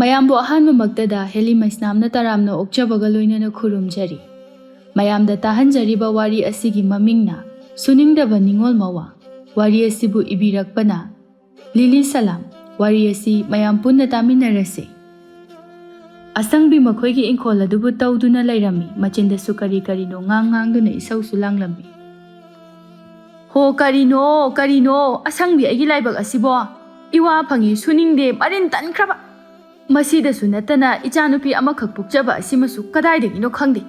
ꯃꯌꯥꯝꯕꯨ ꯑꯍꯥꯟꯕꯃꯛꯇꯗ ꯍꯦꯂꯤ ꯃꯩꯁꯅꯥꯝꯅ ꯇꯔꯥꯝꯅ ꯑꯣꯛꯆꯕꯒ ꯂꯣꯏꯅꯅ ꯈꯨꯔꯨꯝꯖꯔꯤ꯫ ꯃꯌꯥꯝꯗ ꯇꯥꯍꯟꯖꯔꯤꯕ ꯋꯥꯔꯤ ꯑꯁꯤꯒꯤ ꯃꯃꯤꯡꯅ ꯁꯨꯅꯤꯡꯗꯕ ꯅꯤꯡꯉꯣꯜ ꯃꯋꯥ꯫ ꯋꯥꯔꯤ ꯑꯁꯤꯕꯨ ꯏꯕꯤꯔꯛꯄꯅ ꯂꯤꯂꯤ ꯁꯂꯥꯝ꯫ ꯋꯥꯔꯤ ꯑꯁꯤ ꯃꯌꯥꯝ ꯄꯨꯟꯅ ꯇꯥꯃꯤꯟꯅꯔꯁꯤ꯫ ꯑꯁꯪꯕꯤ ꯃꯈꯣꯏꯒꯤ ꯏꯪꯈꯣꯜ ꯑꯗꯨꯕꯨ ꯇꯧꯗꯨꯅ ꯂꯩꯔꯝꯃꯤ꯫ ꯃꯆꯤꯟꯗꯁꯨ ꯀꯔꯤ ꯀꯔꯤꯅꯣ ꯉꯥꯡꯗꯨꯅ ꯏꯁꯧꯁꯨ ꯂꯥꯡꯂꯝꯃꯤ꯫ ꯍꯣ ꯀꯔꯤꯅꯣ ꯑꯁꯪꯕꯤ ꯑꯩꯒꯤ ꯂꯥꯏꯕꯛ ꯑꯁꯤꯕꯣ, ꯏꯋꯥ ꯐꯪꯉꯤ ꯁꯨꯅꯤꯡꯗꯦ ꯃꯔꯤꯟ ꯇꯟꯈ꯭ꯔꯕ꯫ ꯃꯁꯤꯗꯁꯨ ꯅꯠꯇꯅ ꯏꯆꯥꯅꯨꯄꯤ ꯑꯃꯈꯛ ꯄꯣꯛꯆꯕ ꯑꯁꯤꯃꯁꯨ ꯀꯗꯥꯏꯗꯒꯤꯅꯣ ꯈꯪꯗꯦ,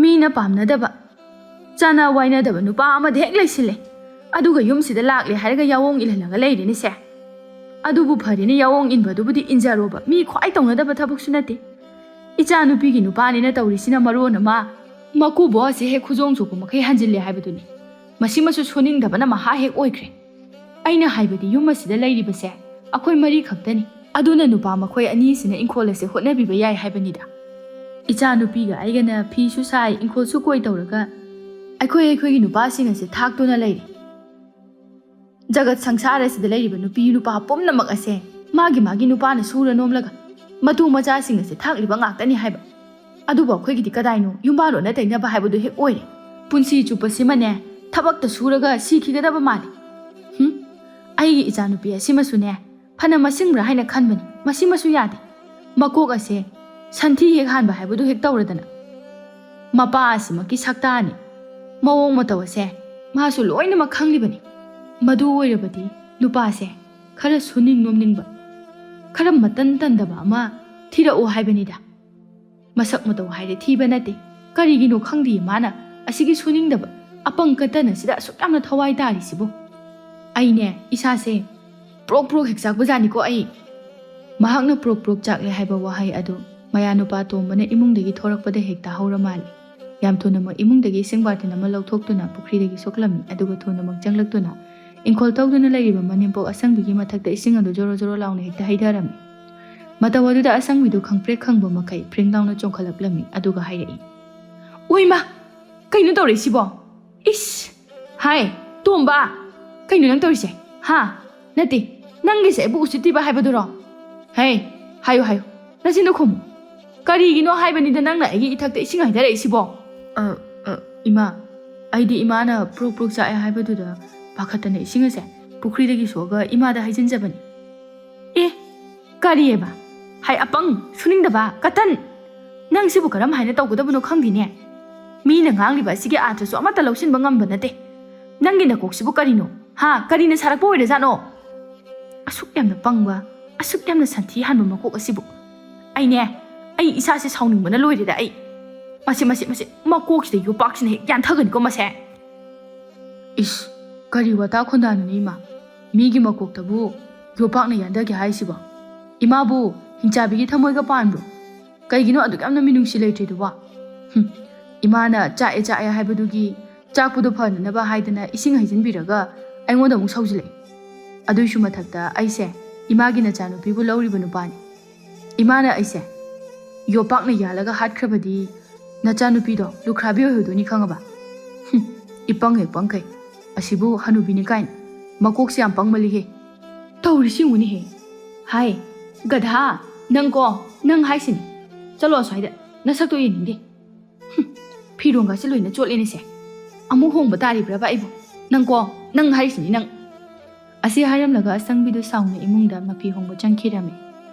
ꯃꯤꯅ ꯄꯥꯝꯅꯗꯕ ꯆꯥꯅ ꯋꯥꯏꯅꯗꯕ ꯅꯨꯄꯥ ꯑꯃꯗ ꯍꯦꯛ ꯂꯩꯁꯤꯜꯂꯦ, ꯑꯗꯨꯒ ꯌꯨꯝꯁꯤꯗ ꯂꯥꯛꯂꯦ ꯍꯥꯏꯔꯒ ꯌꯥꯑꯣꯡ ꯏꯜꯍꯜꯂꯒ ꯂꯩꯔꯤꯅꯤꯁꯦ꯫ ꯑꯗꯨꯕꯨ ꯐꯔꯦꯅꯦ, ꯌꯥꯑꯣꯡ ꯏꯟꯕꯗꯨꯕꯨꯗꯤ ꯏꯟꯖꯔꯣꯕ, ꯃꯤ ꯈ꯭ꯋꯥꯏ ꯇꯧꯅꯗꯕ ꯊꯕꯛꯁꯨ ꯅꯠꯇꯦ꯫ ꯏꯆꯥꯅꯨꯄꯤꯒꯤ ꯅꯨꯄꯥꯅꯤꯅ ꯇꯧꯔꯤꯁꯤꯅ ꯃꯔꯣꯟ ꯑꯃ ꯃꯀꯨꯕꯣ ꯑꯁꯤ ꯍꯦꯛ ꯈꯨꯖꯣꯡ ꯆꯣꯛꯄ ꯃꯈꯩ ꯍꯟꯖꯤꯜꯂꯦ ꯍꯥꯏꯕꯗꯨꯅꯤ꯫ ꯃꯁꯤꯃꯁꯨ ꯁꯨꯅꯤꯡꯗꯕꯅ ꯃꯍꯥ ꯍꯦꯛ ꯑꯣꯏꯈ꯭ꯔꯦ꯫ ꯑꯩꯅ ꯍꯥꯏꯕꯗꯤ ꯌꯨꯝ ꯑꯁꯤꯗ ꯂꯩꯔꯤꯕꯁꯦ ꯑꯩꯈꯣꯏ 4 ꯈꯛꯇꯅꯤ, ꯑꯗꯨꯅ ꯅꯨꯄꯥ ꯃꯈꯣꯏ 2ꯁꯤꯅ ꯏꯪꯈꯣꯜ ꯑꯁꯦ ꯍꯣꯠꯅꯕꯤꯕ ꯌꯥꯏ ꯍꯥꯏꯕꯅꯤꯗ꯫ ꯏꯆꯥꯅꯨꯄꯤꯒ ꯑꯩꯒꯅ ꯐꯤꯁꯨ ꯁꯥꯏ, ꯏꯪꯈꯣꯜꯁꯨ ꯀꯣꯏ ꯇꯧꯔꯒ ꯑꯩꯈꯣꯏꯒꯤ ꯅꯨꯄꯥꯁꯤꯡ ꯑꯁꯦ ꯊꯥꯛꯇꯨꯅ ꯂꯩꯔꯤ꯫ ꯖꯒꯠ ꯁꯪꯁꯥꯔ ꯑꯁꯤꯗ ꯂꯩꯔꯤꯕ ꯅꯨꯄꯤ ꯅꯨꯄꯥ ꯄꯨꯝꯅꯃꯛ ꯑꯁꯦ ꯃꯥꯒꯤ ꯅꯨꯄꯥꯅ ꯁꯨꯔ ꯅꯣꯝꯂꯒ ꯃꯇꯨ ꯃꯆꯥꯁꯤꯡ ꯑꯁꯦ ꯊꯥꯛꯂꯤꯕ ꯉꯥꯛꯇꯅꯤ ꯍꯥꯏꯕ꯫ ꯑꯗꯨꯕꯨ ꯑꯩꯈꯣꯏꯒꯤꯗꯤ ꯀꯗꯥꯏꯅꯣ, ꯌꯨꯝꯕꯥꯔꯣꯟꯅ ꯇꯩꯅꯕ ꯍꯥꯏꯕꯗꯨ ꯍꯦꯛ ꯑꯣꯏꯔꯦ꯫ ꯄꯨꯟꯁꯤ ꯆꯨꯞꯄꯁꯤꯃꯅꯦ ꯊꯕꯛꯇ ꯁꯨꯔꯒ ꯁꯤꯈꯤꯒꯗꯕ ꯃꯥꯜꯂꯤ꯫ ꯑꯩꯒꯤ ꯏꯆꯥꯅꯨꯄꯤ ꯑꯁꯤꯃꯁꯨꯅꯦ ꯐꯅ ꯃꯁꯤꯡꯕ꯭ꯔꯥ ꯍꯥꯏꯅ ꯈꯟꯕꯅꯤ, ꯃꯁꯤꯃꯁꯨ ꯌꯥꯗꯦ꯫ ꯃꯀꯣꯛ ꯑꯁꯦ ꯁꯟꯊꯤ ꯍꯦꯛ ꯍꯥꯟꯕ ꯍꯥꯏꯕꯗꯨ ꯍꯦꯛ ꯇꯧꯔꯗꯅ ꯃꯄꯥ ꯑꯁꯤꯃꯛꯀꯤ ꯁꯛꯇꯥꯅꯤ, ꯃꯑꯣꯡ ꯃꯇꯧ ꯑꯁꯦ ꯃꯥꯁꯨ ꯂꯣꯏꯅꯃꯛ ꯈꯪꯂꯤꯕꯅꯤ꯫ ꯃꯗꯨ ꯑꯣꯏꯔꯕꯗꯤ ꯅꯨꯄꯥꯁꯦ ꯈꯔ ꯁꯨꯅꯤꯡ ꯅꯣꯝꯅꯤꯡꯕ, ꯈꯔ ꯃꯇꯟ ꯇꯟꯗꯕ ꯑꯃ ꯊꯤꯔꯛꯑꯣ ꯍꯥꯏꯕꯅꯤꯗ꯫ ꯃꯁꯛ ꯃꯇꯧ ꯍꯥꯏꯔꯦ ꯊꯤꯕ ꯅꯠꯇꯦ, ꯀꯔꯤꯒꯤꯅꯣ ꯈꯪꯗꯦ ꯃꯥꯅ ꯑꯁꯤꯒꯤ ꯁꯨꯅꯤꯡꯗꯕ ꯑꯄꯪ ꯀꯇꯟ ꯑꯁꯤꯗ ꯑꯁꯨꯛ ꯌꯥꯝꯅ ꯊꯋꯥꯏ ꯇꯥꯔꯤꯁꯤꯕꯨ꯫ ꯑꯩꯅꯦ ꯏꯁꯥꯁꯦ ꯄ꯭ꯔꯣꯛ ꯑꯩ ꯆꯥꯛꯄꯖꯥꯠꯅꯤꯀꯣ ꯑꯩ꯫ ꯃꯍꯥꯛꯅ ꯄ꯭ꯔꯣꯛ ꯆꯥꯛꯂꯦ ꯍꯥꯏꯕ ꯋꯥꯍꯩ ꯑꯗꯨ ꯃꯌꯥꯅꯨꯄꯥ ꯇꯣꯝꯕꯅ ꯏꯃꯨꯡꯗꯒꯤ ꯊꯣꯔꯛꯄꯗ ꯍꯦꯛ ꯇꯥꯍꯧꯔ ꯃꯥꯜꯂꯤ꯫ ꯌꯥꯝ ꯊꯨꯅꯃꯛ ꯏꯃꯨꯡꯗꯒꯤ ꯏꯁꯤꯡ ꯕꯥꯔꯇꯤꯟ ꯑꯃ ꯂꯧꯊꯣꯛꯇꯨꯅ ꯄꯨꯈ꯭ꯔꯤꯗꯒꯤ ꯁꯣꯛꯂꯝꯃꯤ, ꯑꯗꯨꯒ ꯊꯨꯅꯃꯛ ꯆꯪꯂꯛꯇꯨꯅ ꯏꯪꯈꯣꯜ ꯇꯧꯗꯨꯅ ꯂꯩꯔꯤꯕ ꯃꯅꯦꯝꯄꯣꯛ ꯑꯁꯪꯕꯤꯒꯤ ꯃꯊꯛꯇ ꯏꯁꯤꯡ ꯑꯗꯨ ꯖꯣꯔꯣ ꯂꯥꯎꯅ ꯍꯦꯛꯇ ꯍꯩꯊꯔꯝꯃꯤ꯫ ꯃꯇꯧ ꯑꯗꯨꯗ ꯑꯁꯪꯕꯤꯗꯨ ꯈꯪꯄ꯭ꯔꯦꯛ ꯈꯪꯕ ꯃꯈꯩ ꯐ꯭ꯔꯤꯡ ꯂꯥꯎꯅ ꯆꯣꯡꯈꯠꯂꯛꯂꯝꯃꯤ, ꯑꯗꯨꯒ ꯍꯥꯏꯔꯛꯏ, ꯑꯣꯏꯃꯥ ꯀꯩꯅꯣ ꯇꯧꯔꯤꯁꯤꯕꯣ? ꯏꯁ ꯍꯥꯏ ꯇꯣꯝꯕ, ꯀꯩꯅꯣ ꯅꯪ ꯇꯧꯔꯤꯁꯦ? ꯅꯠꯇꯦ, ꯅꯪꯒꯤꯁꯦ ꯑꯩꯕꯨ ꯎꯁꯤꯠꯇ꯭ꯔꯤꯕ ꯍꯥꯏꯕꯗꯨꯔꯣ? ꯍꯦ ꯍꯥꯏꯌꯨ, ꯅꯆꯤꯟꯗꯣ ꯈꯨꯝꯃꯨ꯫ ꯀꯔꯤꯒꯤꯅꯣ ꯍꯥꯏꯕꯅꯤꯗ ꯅꯪꯅ ꯑꯩꯒꯤ ꯏꯊꯛꯇ ꯏꯁꯤꯡ ꯍꯩꯊꯔꯛꯏꯁꯤꯕꯣ? ꯏꯃꯥ, ꯑꯩꯗꯤ ꯏꯃꯥꯅ ꯄ꯭ꯔꯣꯛ ꯆꯥꯛꯑꯦ ꯍꯥꯏꯕꯗꯨꯗ ꯄꯥꯈꯠꯇꯅ ꯏꯁꯤꯡ ꯑꯁꯦ ꯄꯨꯈ꯭ꯔꯤꯗꯒꯤ ꯁꯣꯛꯑꯒ ꯏꯃꯥꯗ ꯍꯩꯖꯤꯟꯖꯕꯅꯤ꯫ ꯀꯔꯤꯑꯕ? ꯍꯥꯏ ꯑꯄꯪ, ꯁꯨꯅꯤꯡꯗꯕ, ꯀꯇꯟ! ꯅꯪ ꯁꯤꯕꯨ ꯀꯔꯝ ꯍꯥꯏꯅ ꯇꯧꯒꯗꯕꯅꯣ ꯈꯪꯗꯦꯅꯦ꯫ ꯃꯤꯅ ꯉꯥꯡꯂꯤꯕ ꯑꯁꯤꯒꯤ ꯑꯥꯔꯊꯁꯨ ꯑꯃꯠꯇ ꯂꯧꯁꯤꯟꯕ ꯉꯝꯕ ꯅꯠꯇꯦ꯫ ꯅꯪꯒꯤ ꯅꯀꯣꯛꯁꯤꯕꯨ ꯀꯔꯤꯅꯣ? ꯀꯔꯤꯅ ꯁꯥꯔꯛꯄ ꯑꯣꯏꯔꯖꯥꯠꯅꯣ? ꯑꯁꯨꯛ ꯌꯥꯝꯅ ꯄꯪꯕ, ꯑꯁꯨꯛ ꯌꯥꯝꯅ ꯁꯟꯊꯤ ꯍꯥꯟꯕ ꯃꯀꯣꯛ ꯑꯁꯤꯕꯨ! ꯑꯩ ꯏꯁꯥꯁꯦ ꯁꯥꯎꯅꯤꯡꯕꯅ ꯂꯣꯏꯔꯦꯗ ꯑꯩ꯫ ꯃꯁꯤ ꯃꯀꯣꯛꯁꯤꯗ ꯌꯣꯄꯥꯛꯁꯤꯅ ꯍꯦꯛ ꯌꯥꯟꯊꯒꯅꯤꯀꯣ ꯃꯁꯦ꯫ ꯏꯁ, ꯀꯔꯤ ꯋꯥꯇꯥ ꯈꯣꯟꯗꯥꯅꯣꯅꯦ ꯏꯃꯥ? ꯃꯤꯒꯤ ꯃꯀꯣꯛꯇꯕꯨ ꯌꯣꯄꯥꯛꯅ ꯌꯥꯟꯊꯒꯦ ꯍꯥꯏꯁꯤꯕꯣ? ꯏꯃꯥꯕꯨ ꯍꯤꯡꯆꯥꯕꯤꯒꯤ ꯊꯃꯣꯏꯒ ꯄꯥꯟꯕ꯭ꯔꯣ? ꯀꯩꯒꯤꯅꯣ ꯑꯗꯨꯛ ꯌꯥꯝꯅ ꯃꯤꯅꯨꯡꯁꯤ ꯂꯩꯇ꯭ꯔꯤꯗꯨꯕꯣ? ꯏꯃꯥꯅ ꯆꯥꯛꯑꯦ ꯍꯥꯏꯕꯗꯨꯒꯤ ꯆꯥꯛꯄꯨꯗꯨ ꯐꯅꯅꯕ ꯍꯥꯏꯗꯅ ꯏꯁꯤꯡ ꯍꯩꯖꯤꯟꯕꯤꯔꯒ ꯑꯩꯉꯣꯟꯗ ꯑꯃꯨꯛ ꯁꯧꯖꯤꯜꯂꯛꯏ꯫ ꯑꯗꯨꯏꯁꯨ ꯃꯊꯛꯇ ꯑꯩꯁꯦ ꯏꯃꯥꯒꯤ ꯅꯆꯥꯅꯨꯄꯤꯕꯨ ꯂꯧꯔꯤꯕ ꯅꯨꯄꯥꯅꯤ꯫ ꯏꯃꯥꯅ ꯑꯩꯁꯦ ꯌꯣꯄꯥꯛꯅ ꯌꯥꯜꯂꯒ ꯍꯥꯠꯈ꯭ꯔꯕꯗꯤ ꯅꯆꯥꯅꯨꯄꯤꯗꯣ ꯂꯨꯈ꯭ꯔꯥꯕꯤ ꯑꯣꯏꯍꯧꯗꯣꯏꯅꯤ ꯈꯪꯉꯕ? ꯄꯪꯈꯩ ꯑꯁꯤꯕꯨ ꯍꯅꯨꯕꯤꯅꯤ ꯀꯥꯏꯅ ꯃꯀꯣꯛꯁꯦ ꯌꯥꯝ ꯄꯪꯃꯜꯂꯤꯍꯦ꯫ ꯇꯧꯔꯤꯁꯤ ꯌꯦꯡꯉꯨꯅꯦꯍꯦ꯫ ꯍꯥꯏ ꯒꯙꯥ, ꯅꯪ ꯍꯥꯏꯁꯤꯅꯤ, ꯆꯠꯂꯣ ꯑꯁ꯭ꯋꯥꯏꯗ, ꯅꯁꯛꯇꯣ ꯌꯦꯡꯅꯤꯡꯗꯦ꯫ ꯐꯤꯔꯣꯟꯒꯁꯦ ꯂꯣꯏꯅ ꯆꯣꯠꯂꯦꯅꯦꯁꯦ, ꯑꯃꯨꯛ ꯍꯣꯡꯕ ꯇꯥꯔꯤꯕ꯭ꯔꯕ ꯑꯩꯕꯨ? ꯅꯪ ꯍꯥꯏꯁꯤꯅꯤ ꯅꯪ꯫ ꯑꯁꯤ ꯍꯥꯏꯔꯝꯂꯒ ꯑꯁꯪꯕꯤꯗꯨ ꯁꯥꯎꯅ ꯏꯃꯨꯡꯗ ꯃꯐꯤ ꯍꯣꯡꯕ ꯆꯪꯈꯤꯔꯝꯃꯤ꯫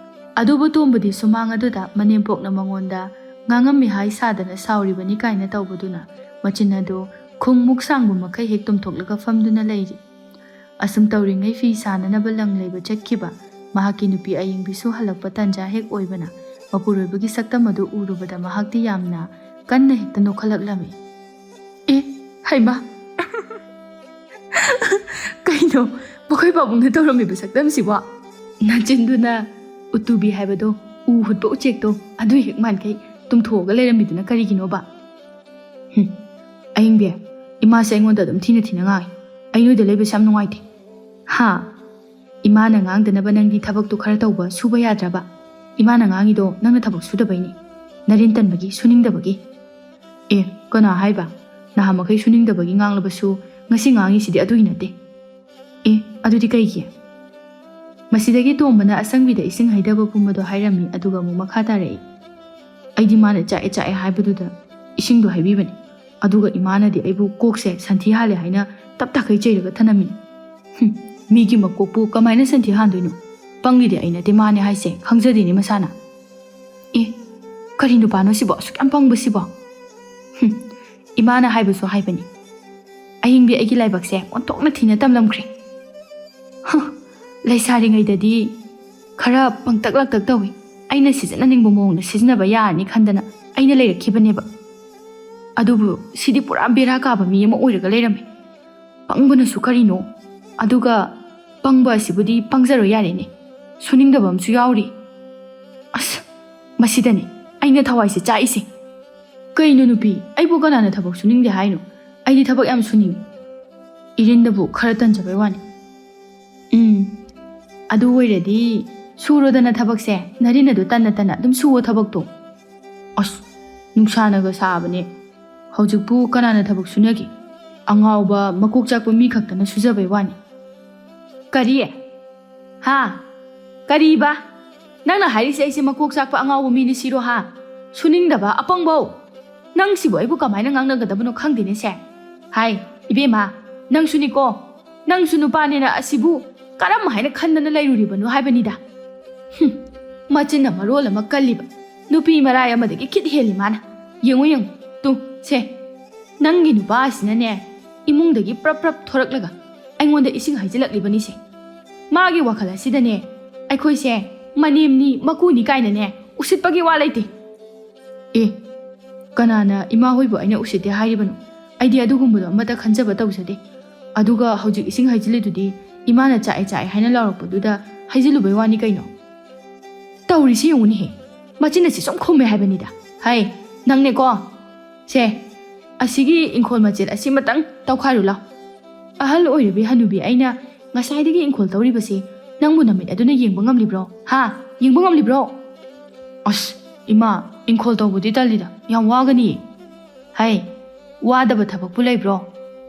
ꯑꯗꯨꯕꯨ ꯇꯣꯝꯕꯗꯤ ꯁꯨꯃꯥꯡ ꯑꯗꯨꯗ ꯃꯅꯦꯝꯄꯣꯛꯅ ꯃꯉꯣꯟꯗ ꯉꯥꯡꯉꯝꯃꯤ ꯍꯥꯏ ꯁꯥꯗꯅ ꯁꯥꯎꯔꯤꯕꯅꯤ ꯀꯥꯏꯅ ꯇꯧꯕꯗꯨꯅ ꯃꯆꯤꯟ ꯑꯗꯨ ꯈꯨꯡꯃꯨꯛ ꯁꯥꯡꯕ ꯃꯈꯩ ꯍꯦꯛ ꯇꯨꯝꯊꯣꯛꯂꯒ ꯐꯝꯗꯨꯅ ꯂꯩꯔꯤ꯫ ꯑꯁꯨꯝ ꯇꯧꯔꯤꯉꯩ ꯐꯤ ꯁꯥꯅꯅꯕ ꯂꯪ ꯂꯩꯕ ꯆꯠꯈꯤꯕ ꯃꯍꯥꯛꯀꯤ ꯅꯨꯄꯤ ꯑꯌꯤꯡꯕꯤꯁꯨ ꯍꯜꯂꯛꯄ ꯇꯟꯖꯥ ꯍꯦꯛ ꯑꯣꯏꯕꯅ ꯃꯄꯨꯔꯣꯏꯕꯒꯤ ꯁꯛꯇꯝ ꯑꯗꯨ ꯎꯔꯨꯕꯗ ꯃꯍꯥꯛꯇꯤ ꯌꯥꯝꯅ ꯀꯟꯅ ꯍꯦꯛꯇ ꯅꯣꯛꯈꯠꯂꯛꯂꯝꯃꯤ꯫ ꯍꯩꯃꯥ! ꯀꯩꯅꯣ ꯃꯈꯣꯏ ꯄꯥꯕꯨꯡꯅ ꯇꯧꯔꯝꯃꯤꯕ ꯁꯛꯇꯝꯁꯤꯕꯣ? ꯅꯆꯤꯟꯗꯨꯅ ꯎꯠꯇꯨꯕꯤ ꯍꯥꯏꯕꯗꯣ, ꯎ ꯍꯨꯠꯄ ꯎꯆꯦꯛꯇꯣ ꯑꯗꯨ ꯍꯦꯛ ꯃꯥꯟꯈꯩ ꯇꯨꯝꯊꯣꯛꯑꯒ ꯂꯩꯔꯝꯃꯤꯗꯨꯅ ꯀꯔꯤꯒꯤꯅꯣꯕ? ꯑꯌꯤꯡꯕꯤ, ꯏꯃꯥꯁꯦ ꯑꯩꯉꯣꯟꯗ ꯑꯗꯨꯝ ꯊꯤꯅ ꯉꯥꯡꯉꯤ꯫ ꯑꯩ ꯅꯣꯏꯗ ꯂꯩꯕꯁꯦ ꯌꯥꯝ ꯅꯨꯡꯉꯥꯏꯇꯦ꯫ ꯏꯃꯥꯅ ꯉꯥꯡꯗꯅꯕ ꯅꯪꯗꯤ ꯊꯕꯛꯇꯨ ꯈꯔ ꯇꯧꯕ ꯁꯨꯕ ꯌꯥꯗ꯭ꯔꯕ? ꯏꯃꯥꯅ ꯉꯥꯡꯉꯤꯗꯣ ꯅꯪꯅ ꯊꯕꯛ ꯁꯨꯗꯕꯩꯅꯤ, ꯅꯔꯤꯟ ꯇꯟꯕꯒꯤ, ꯁꯨꯅꯤꯡꯗꯕꯒꯤ꯫ ꯀꯅꯥ ꯍꯥꯏꯕ? ꯅꯍꯥꯟꯃꯈꯩ ꯁꯨꯅꯤꯡꯗꯕꯒꯤ ꯉꯥꯡꯂꯕꯁꯨ ꯉꯁꯤ ꯉꯥꯡꯉꯤꯁꯤꯗꯤ ꯑꯗꯨꯒꯤ ꯅꯠꯇꯦ꯫ ꯑꯗꯨꯗꯤ ꯀꯩꯒꯤ? ꯃꯁꯤꯗꯒꯤ ꯇꯣꯝꯕꯅ ꯑꯁꯪꯕꯤꯗ ꯏꯁꯤꯡ ꯍꯩꯗꯕ ꯄꯨꯝꯕꯗꯣ ꯍꯥꯏꯔꯝꯃꯤ ꯑꯗꯨꯒ ꯑꯃꯨꯛ ꯃꯈꯥ ꯇꯥꯔꯛꯏ꯫ ꯑꯩꯗꯤ ꯃꯥꯅ ꯆꯥꯛꯑꯦ ꯆꯥꯛꯑꯦ ꯍꯥꯏꯕꯗꯨꯗ ꯏꯁꯤꯡꯗꯣ ꯍꯩꯕꯤꯕꯅꯤ꯫ ꯑꯗꯨꯒ ꯏꯃꯥꯅꯗꯤ ꯑꯩꯕꯨ ꯀꯣꯛꯁꯦ ꯁꯟꯊꯤ ꯍꯥꯜꯂꯦ ꯍꯥꯏꯅ ꯇꯞ ꯇꯥꯈꯩ ꯆꯩꯔꯒ ꯊꯅꯝꯃꯤꯅꯤ꯫ ꯃꯤꯒꯤ ꯃꯀꯣꯛꯄꯨ ꯀꯃꯥꯏꯅ ꯁꯟꯊꯤ ꯍꯥꯟꯗꯣꯏꯅꯣ? ꯄꯪꯂꯤꯗꯤ ꯑꯩ ꯅꯠꯇꯦ ꯃꯥꯅꯦ ꯍꯥꯏꯁꯦ ꯈꯪꯖꯗꯦꯅꯦ ꯃꯁꯥꯅ꯫ ꯑꯦ ꯀꯔꯤ ꯅꯨꯄꯥꯅꯣ ꯁꯤꯕꯣ ꯑꯁꯨꯛ ꯌꯥꯝ ꯄꯪꯕꯁꯤꯕꯣ? ꯏꯃꯥꯅ ꯍꯥꯏꯕꯁꯨ ꯍꯥꯏꯕꯅꯤ꯫ ꯑꯍꯤꯡꯕꯤ ꯑꯩꯒꯤ ꯂꯥꯏꯕꯛꯁꯦ ꯑꯣꯟꯊꯣꯛꯅ ꯊꯤꯅ ꯇꯝꯂꯝꯈ꯭ꯔꯦ꯫ ꯂꯩꯁꯥꯔꯤꯉꯩꯗꯗꯤ ꯈꯔ ꯄꯪꯇꯛ ꯂꯛꯇꯛ ꯇꯧꯏ꯫ ꯑꯩꯅ ꯁꯤꯖꯤꯟꯅꯅꯤꯡꯕ ꯃꯑꯣꯡꯗ ꯁꯤꯖꯤꯟꯅꯕ ꯌꯥꯔꯅꯤ ꯈꯟꯗꯅ ꯑꯩꯅ ꯂꯩꯔꯛꯈꯤꯕꯅꯦꯕ꯫ ꯑꯗꯨꯕꯨ ꯁꯤꯗꯤ ꯄꯨꯔꯥ ꯕꯦꯔꯥ ကာꯕ ꯃꯤ ꯑꯃ ꯑꯣꯏꯔꯒ ꯂꯩꯔꯝꯃꯦ꯫ ꯄꯪꯕꯅꯁꯨ ꯀꯔꯤꯅꯣ? ꯑꯗꯨꯒ ꯄꯪꯕ ꯑꯁꯤꯕꯨꯗꯤ ꯄꯪꯖꯔꯣ ꯌꯥꯔꯦꯅꯦ, ꯁꯨꯅꯤꯡꯗꯕ ꯑꯃꯁꯨ ꯌꯥꯎꯔꯤ꯫ ꯑꯁ ꯃꯁꯤꯗꯅꯦ ꯑꯩꯅ ꯊꯋꯥꯏꯁꯦ ꯆꯥꯛꯏꯁꯦ꯫ ꯀꯩꯅꯣ ꯅꯨꯄꯤ, ꯑꯩꯕꯨ ꯀꯅꯥꯅ ꯊꯕꯛ ꯁꯨꯅꯤꯡꯗꯦ ꯍꯥꯏꯅꯣ? ꯑꯩꯗꯤ ꯊꯕꯛ ꯌꯥꯝ ꯁꯨꯅꯤꯡꯉꯤ꯫ ꯏꯔꯤꯟꯗꯕꯨ ꯈꯔ ꯇꯟꯖꯕꯩ ꯋꯥꯅꯤ꯫ ꯑꯗꯨ ꯑꯣꯏꯔꯗꯤ ꯁꯨꯔꯣꯗꯅ ꯊꯕꯛꯁꯦ, ꯅꯔꯤꯟ ꯑꯗꯨ ꯇꯟꯅ ꯇꯟꯅ ꯑꯗꯨꯝ ꯁꯨꯋꯣ ꯊꯕꯛꯇꯣ꯫ ꯑꯁ ꯅꯨꯡꯁꯥꯅꯒ ꯁꯥꯕꯅꯦ, ꯍꯧꯖꯤꯛꯄꯨ ꯀꯅꯥꯅ ꯊꯕꯛ ꯁꯨꯅꯒꯦ? ꯑꯉꯥꯎꯕ ꯃꯀꯣꯛ ꯆꯥꯛꯄ ꯃꯤ ꯈꯛꯇꯅ ꯁꯨꯖꯕꯩ ꯋꯥꯅꯤ꯫ ꯀꯔꯤ? ꯍꯥ? ꯀꯔꯤꯕ? ꯅꯪꯅ ꯍꯥꯏꯔꯤꯁꯦ ꯑꯩꯁꯦ ꯃꯀꯣꯛ ꯆꯥꯛꯄ ꯑꯉꯥꯎꯕ ꯃꯤꯅꯤ ꯁꯤꯔꯣ ꯍꯥ? ꯁꯨꯅꯤꯡꯗꯕ ꯑꯄꯪꯕꯧ? ꯅꯪ ꯁꯤꯕꯨ ꯑꯩꯕꯨ ꯀꯃꯥꯏꯅ ꯉꯥꯡꯅꯒꯗꯕꯅꯣ ꯈꯪꯗꯦꯅꯦ ꯁꯦ꯫ ꯍꯥꯏ ꯏꯕꯦꯝꯃ, ꯅꯪꯁꯨꯅꯤꯀꯣ, ꯅꯪꯁꯨ ꯅꯨꯄꯥꯅꯦꯅ ꯑꯁꯤꯕꯨ ꯀꯔꯝ ꯍꯥꯏꯅ ꯈꯟꯗꯅ ꯂꯩꯔꯨꯔꯤꯕꯅꯣ ꯍꯥꯏꯕꯅꯤꯗ꯫ ꯃꯆꯤꯟꯅ ꯃꯔꯣꯜ ꯑꯃ ꯀꯜꯂꯤꯕ, ꯅꯨꯄꯤ ꯃꯔꯥꯏ ꯑꯃꯗꯒꯤ ꯈꯤꯠ ꯍꯦꯜꯂꯤ ꯃꯥꯅ꯫ ꯌꯦꯡꯉꯨ ꯌꯦꯡꯉꯨ ꯇꯨ ꯁꯦ, ꯅꯪꯒꯤ ꯅꯨꯄꯥ ꯑꯁꯤꯅꯅꯦ ꯏꯃꯨꯡꯗꯒꯤ ꯄ꯭ꯔꯞ ꯄ꯭ꯔꯞ ꯊꯣꯔꯛꯂꯒ ꯑꯩꯉꯣꯟꯗ ꯏꯁꯤꯡ ꯍꯩꯖꯤꯜꯂꯛꯂꯤꯕꯅꯤꯁꯦ꯫ ꯃꯥꯒꯤ ꯋꯥꯈꯜ ꯑꯁꯤꯗꯅꯦ ꯑꯩꯈꯣꯏꯁꯦ ꯃꯅꯦꯝꯅꯤ ꯃꯀꯨꯅꯤ ꯀꯥꯏꯅꯅꯦ ꯎꯁꯤꯠꯄꯒꯤ ꯋꯥ ꯂꯩꯇꯦ꯫ ꯑꯦ ꯀꯅꯥꯅ ꯏꯃꯥ ꯍꯣꯏꯕꯨ ꯑꯩꯅ ꯎꯁꯤꯠꯇꯦ ꯍꯥꯏꯔꯤꯕꯅꯣ? ꯑꯩꯗꯤ ꯑꯗꯨꯒꯨꯝꯕꯗꯣ ꯑꯃꯠꯇ ꯈꯟꯖꯕ ꯇꯧꯖꯗꯦ꯫ ꯑꯗꯨꯒ ꯍꯧꯖꯤꯛ ꯏꯁꯤꯡ ꯍꯩꯖꯤꯜꯂꯤꯗꯨꯗꯤ ꯏꯃꯥꯅ ꯆꯥꯛꯑꯦ ꯆꯥꯛꯑꯦ ꯍꯥꯏꯅ ꯂꯥꯎꯔꯛꯄꯗꯨꯗ ꯍꯩꯖꯤꯜꯂꯨꯕꯩ ꯋꯥꯅꯤ ꯀꯩꯅꯣ꯫ ꯇꯧꯔꯤꯁꯤ ꯌꯦꯡꯉꯨꯅꯦꯍꯦ, ꯃꯆꯤꯟ ꯑꯁꯤ ꯁꯨꯝ ꯈꯨꯝꯃꯦ ꯍꯥꯏꯕꯅꯤꯗ꯫ ꯍꯥꯏ ꯅꯪꯅꯦꯀꯣ, ꯁꯦ ꯑꯁꯤꯒꯤ ꯏꯪꯈꯣꯜ ꯃꯆꯦꯠ ꯑꯁꯤꯃꯇꯪ ꯇꯧꯈꯥꯏꯔꯨ ꯂꯥꯎ꯫ ꯑꯍꯜ ꯑꯣꯏꯔꯕꯤ ꯍꯅꯨꯕꯤ ꯑꯩꯅ ꯉꯁꯥꯏꯗꯒꯤ ꯏꯪꯈꯣꯜ ꯇꯧꯔꯤꯕꯁꯤ ꯅꯪꯕꯨ ꯅꯃꯤꯠ ꯑꯗꯨꯅ ꯌꯦꯡꯕ ꯉꯝꯂꯤꯕ꯭ꯔꯣ? ꯍꯥ? ꯌꯦꯡꯕ ꯉꯝꯂꯤꯕ꯭ꯔꯣ? ꯑꯁ ꯏꯃꯥ, ꯏꯪꯈꯣꯜ ꯇꯧꯕꯗꯤ ꯇꯜꯂꯤꯗ, ꯌꯥꯝ ꯋꯥꯒꯅꯤꯌꯦ꯫ ꯍꯥꯏ ꯋꯥꯗꯕ ꯊꯕꯛꯄꯨ ꯂꯩꯕ꯭ꯔꯣ?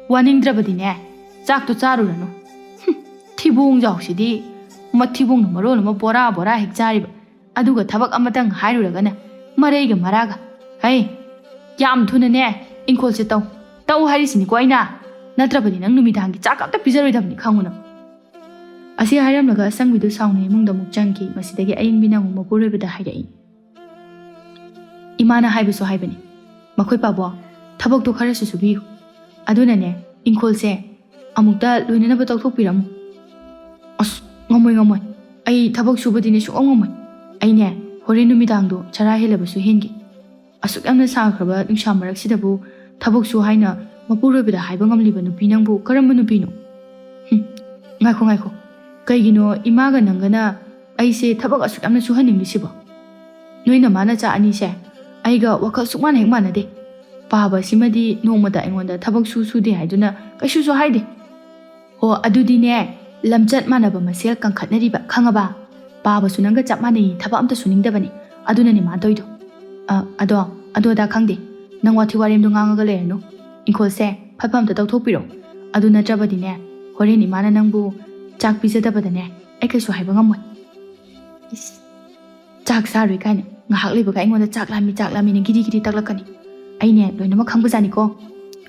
ꯋꯥꯅꯤꯡꯗ꯭ꯔꯕꯗꯤꯅꯦ ꯆꯥꯛꯇꯣ ꯆꯥꯔꯨꯔꯅꯨ꯫ ꯊꯤꯕꯣꯡꯖꯥꯎꯁꯤꯗꯤ ꯃꯊꯤꯕꯣꯡꯅ ꯃꯔꯣꯜ ꯑꯃ ꯕꯣꯔꯥ ꯕꯣꯔꯥ ꯍꯦꯛ ꯆꯥꯔꯤꯕ, ꯑꯗꯨꯒ ꯊꯕꯛ ꯑꯃꯇꯪ ꯍꯥꯏꯔꯨꯔꯒꯅ ꯃꯔꯩꯒ ꯃꯔꯥꯒ꯫ ꯍꯩ ꯌꯥꯝ ꯊꯨꯅꯅꯦ ꯏꯪꯈꯣꯜꯁꯦ ꯇꯧ, ꯇꯧ ꯍꯥꯏꯔꯤꯁꯤꯅꯤꯀꯣ ꯑꯩꯅ, ꯅꯠꯇ꯭ꯔꯕꯗꯤ ꯅꯪ ꯅꯨꯃꯤꯗꯥꯡꯒꯤ ꯆꯥꯛ ꯑꯝꯇ ꯄꯤꯖꯔꯣꯏꯗꯕꯅꯤ ꯈꯪꯉꯨ ꯅꯪ꯫ ꯑꯁꯤ ꯍꯥꯏꯔꯝꯂꯒ ꯑꯁꯪꯕꯤꯗꯨ ꯁꯥꯎꯅ ꯏꯃꯨꯡꯗ ꯑꯃꯨꯛ ꯆꯪꯈꯤ꯫ ꯃꯁꯤꯗꯒꯤ ꯑꯏꯪꯕꯤꯅ ꯑꯃꯨꯛ ꯃꯄꯨꯔꯣꯏꯕꯗ ꯍꯥꯏꯔꯛꯏ꯫ ꯏꯃꯥꯅ ꯍꯥꯏꯕꯁꯨ ꯍꯥꯏꯕꯅꯤ, ꯃꯈꯣꯏ ꯄꯥꯕꯣ ꯊꯕꯛꯇꯣ ꯈꯔꯁꯨ ꯁꯨꯕꯤꯌꯨ, ꯑꯗꯨꯅꯅꯦ ꯏꯪꯈꯣꯜꯁꯦ ꯑꯃꯨꯛꯇ ꯂꯣꯏꯅꯅꯕ ꯇꯧꯊꯣꯛꯄꯤꯔꯝꯃꯨ꯫ ꯑꯁ ꯉꯝꯃꯣꯏ ꯉꯝꯃꯣꯏ, ꯑꯩ ꯊꯕꯛ ꯁꯨꯕꯗꯤꯅꯦ ꯁꯨꯡꯉꯝ ꯉꯝꯃꯣꯏ꯫ ꯑꯩꯅꯦ ꯍꯣꯔꯦꯟ ꯅꯨꯃꯤꯗꯥꯡꯗꯣ ꯆꯔꯥ ꯍꯦꯜꯂꯕꯁꯨ ꯍꯦꯟꯒꯦ꯫ ꯑꯁꯨꯛ ꯌꯥꯝꯅ ꯁꯥꯈ꯭ꯔꯕ ꯅꯨꯡꯁꯥ ꯃꯔꯛꯁꯤꯗꯕꯨ ꯊꯕꯛꯁꯨ ꯍꯥꯏꯅ ꯃꯄꯨꯔꯣꯏꯕꯗ ꯍꯥꯏꯕ ꯉꯝꯂꯤꯕ ꯅꯨꯄꯤ ꯅꯪꯕꯨ ꯀꯔꯝꯕ ꯅꯨꯄꯤꯅꯣ? ꯉꯥꯏꯈꯣ ꯉꯥꯏꯈꯣ, ꯀꯩꯒꯤꯅꯣ ꯏꯃꯥꯒ ꯅꯪꯒꯅ ꯑꯩꯁꯦ ꯊꯕꯛ ꯑꯁꯨꯛ ꯌꯥꯝꯅ ꯁꯨꯍꯟꯅꯤꯡꯂꯤꯁꯤꯕꯣ? ꯅꯣꯏ ꯅꯃꯥ ꯅꯆꯥ ꯑꯅꯤꯁꯦ ꯑꯩꯒ ꯋꯥꯈꯜ ꯁꯨꯛ ꯍꯦꯛ ꯃꯥꯟꯅꯗꯦ꯫ ꯄꯥꯕ ꯑꯁꯤꯃꯗꯤ ꯅꯣꯡꯃꯗ ꯑꯩꯉꯣꯟꯗ ꯊꯕꯛ ꯁꯨꯗꯦ ꯍꯥꯏꯗꯨꯅ ꯀꯩꯁꯨꯁꯨ ꯍꯥꯏꯗꯦ꯫ ꯑꯣ ꯑꯗꯨꯗꯤꯅꯦ ꯂꯝꯆꯠ ꯃꯥꯟꯅꯕ ꯃꯁꯦꯜ ꯀꯟꯈꯠꯅꯔꯤꯕ ꯈꯪꯉꯕ? ꯄꯥꯕꯁꯨ ꯅꯪꯒ ꯆꯞ ꯃꯥꯟꯅꯩ, ꯊꯕꯛ ꯑꯝꯇ ꯁꯨꯅꯤꯡꯗꯕꯅꯤ, ꯑꯗꯨꯅꯅꯦ ꯃꯥ ꯇꯧꯏꯗꯣ꯫ ꯑꯗꯣ ꯑꯗꯥ ꯈꯪꯗꯦ, ꯅꯪ ꯋꯥꯊꯤ ꯋꯥꯔꯦꯝꯗꯣ ꯉꯥꯡꯉꯒ ꯂꯩꯔꯅꯨ꯫ ꯏꯪꯈꯣꯜꯁꯦ ꯐꯠ ꯑꯝꯇ ꯇꯧꯊꯣꯛꯄꯤꯔꯣ, ꯑꯗꯨ ꯅꯠꯇ꯭ꯔꯕꯗꯤꯅꯦ ꯍꯣꯔꯦꯟ ꯏꯃꯥꯅ ꯅꯪꯕꯨ ꯆꯥꯛ ꯄꯤꯖꯗꯕꯗꯅꯦ ꯑꯩ ꯀꯩꯁꯨ ꯍꯥꯏꯕ ꯉꯝꯃꯣꯏ꯫ ꯏꯁ ꯆꯥꯛ ꯆꯥꯔꯣꯏ ꯀꯥꯏꯅ ꯉꯥꯏꯍꯥꯛ ꯂꯩꯕꯒ ꯑꯩꯉꯣꯟꯗ ꯆꯥꯛ ꯂꯥꯝꯃꯤꯅ ꯒꯤꯔꯤ ꯒꯤꯔꯤ ꯇꯛꯂꯛꯀꯅꯤ꯫ ꯑꯩꯅꯦ ꯂꯣꯏꯅꯃꯛ ꯈꯪꯕꯖꯥꯅꯤꯀꯣ,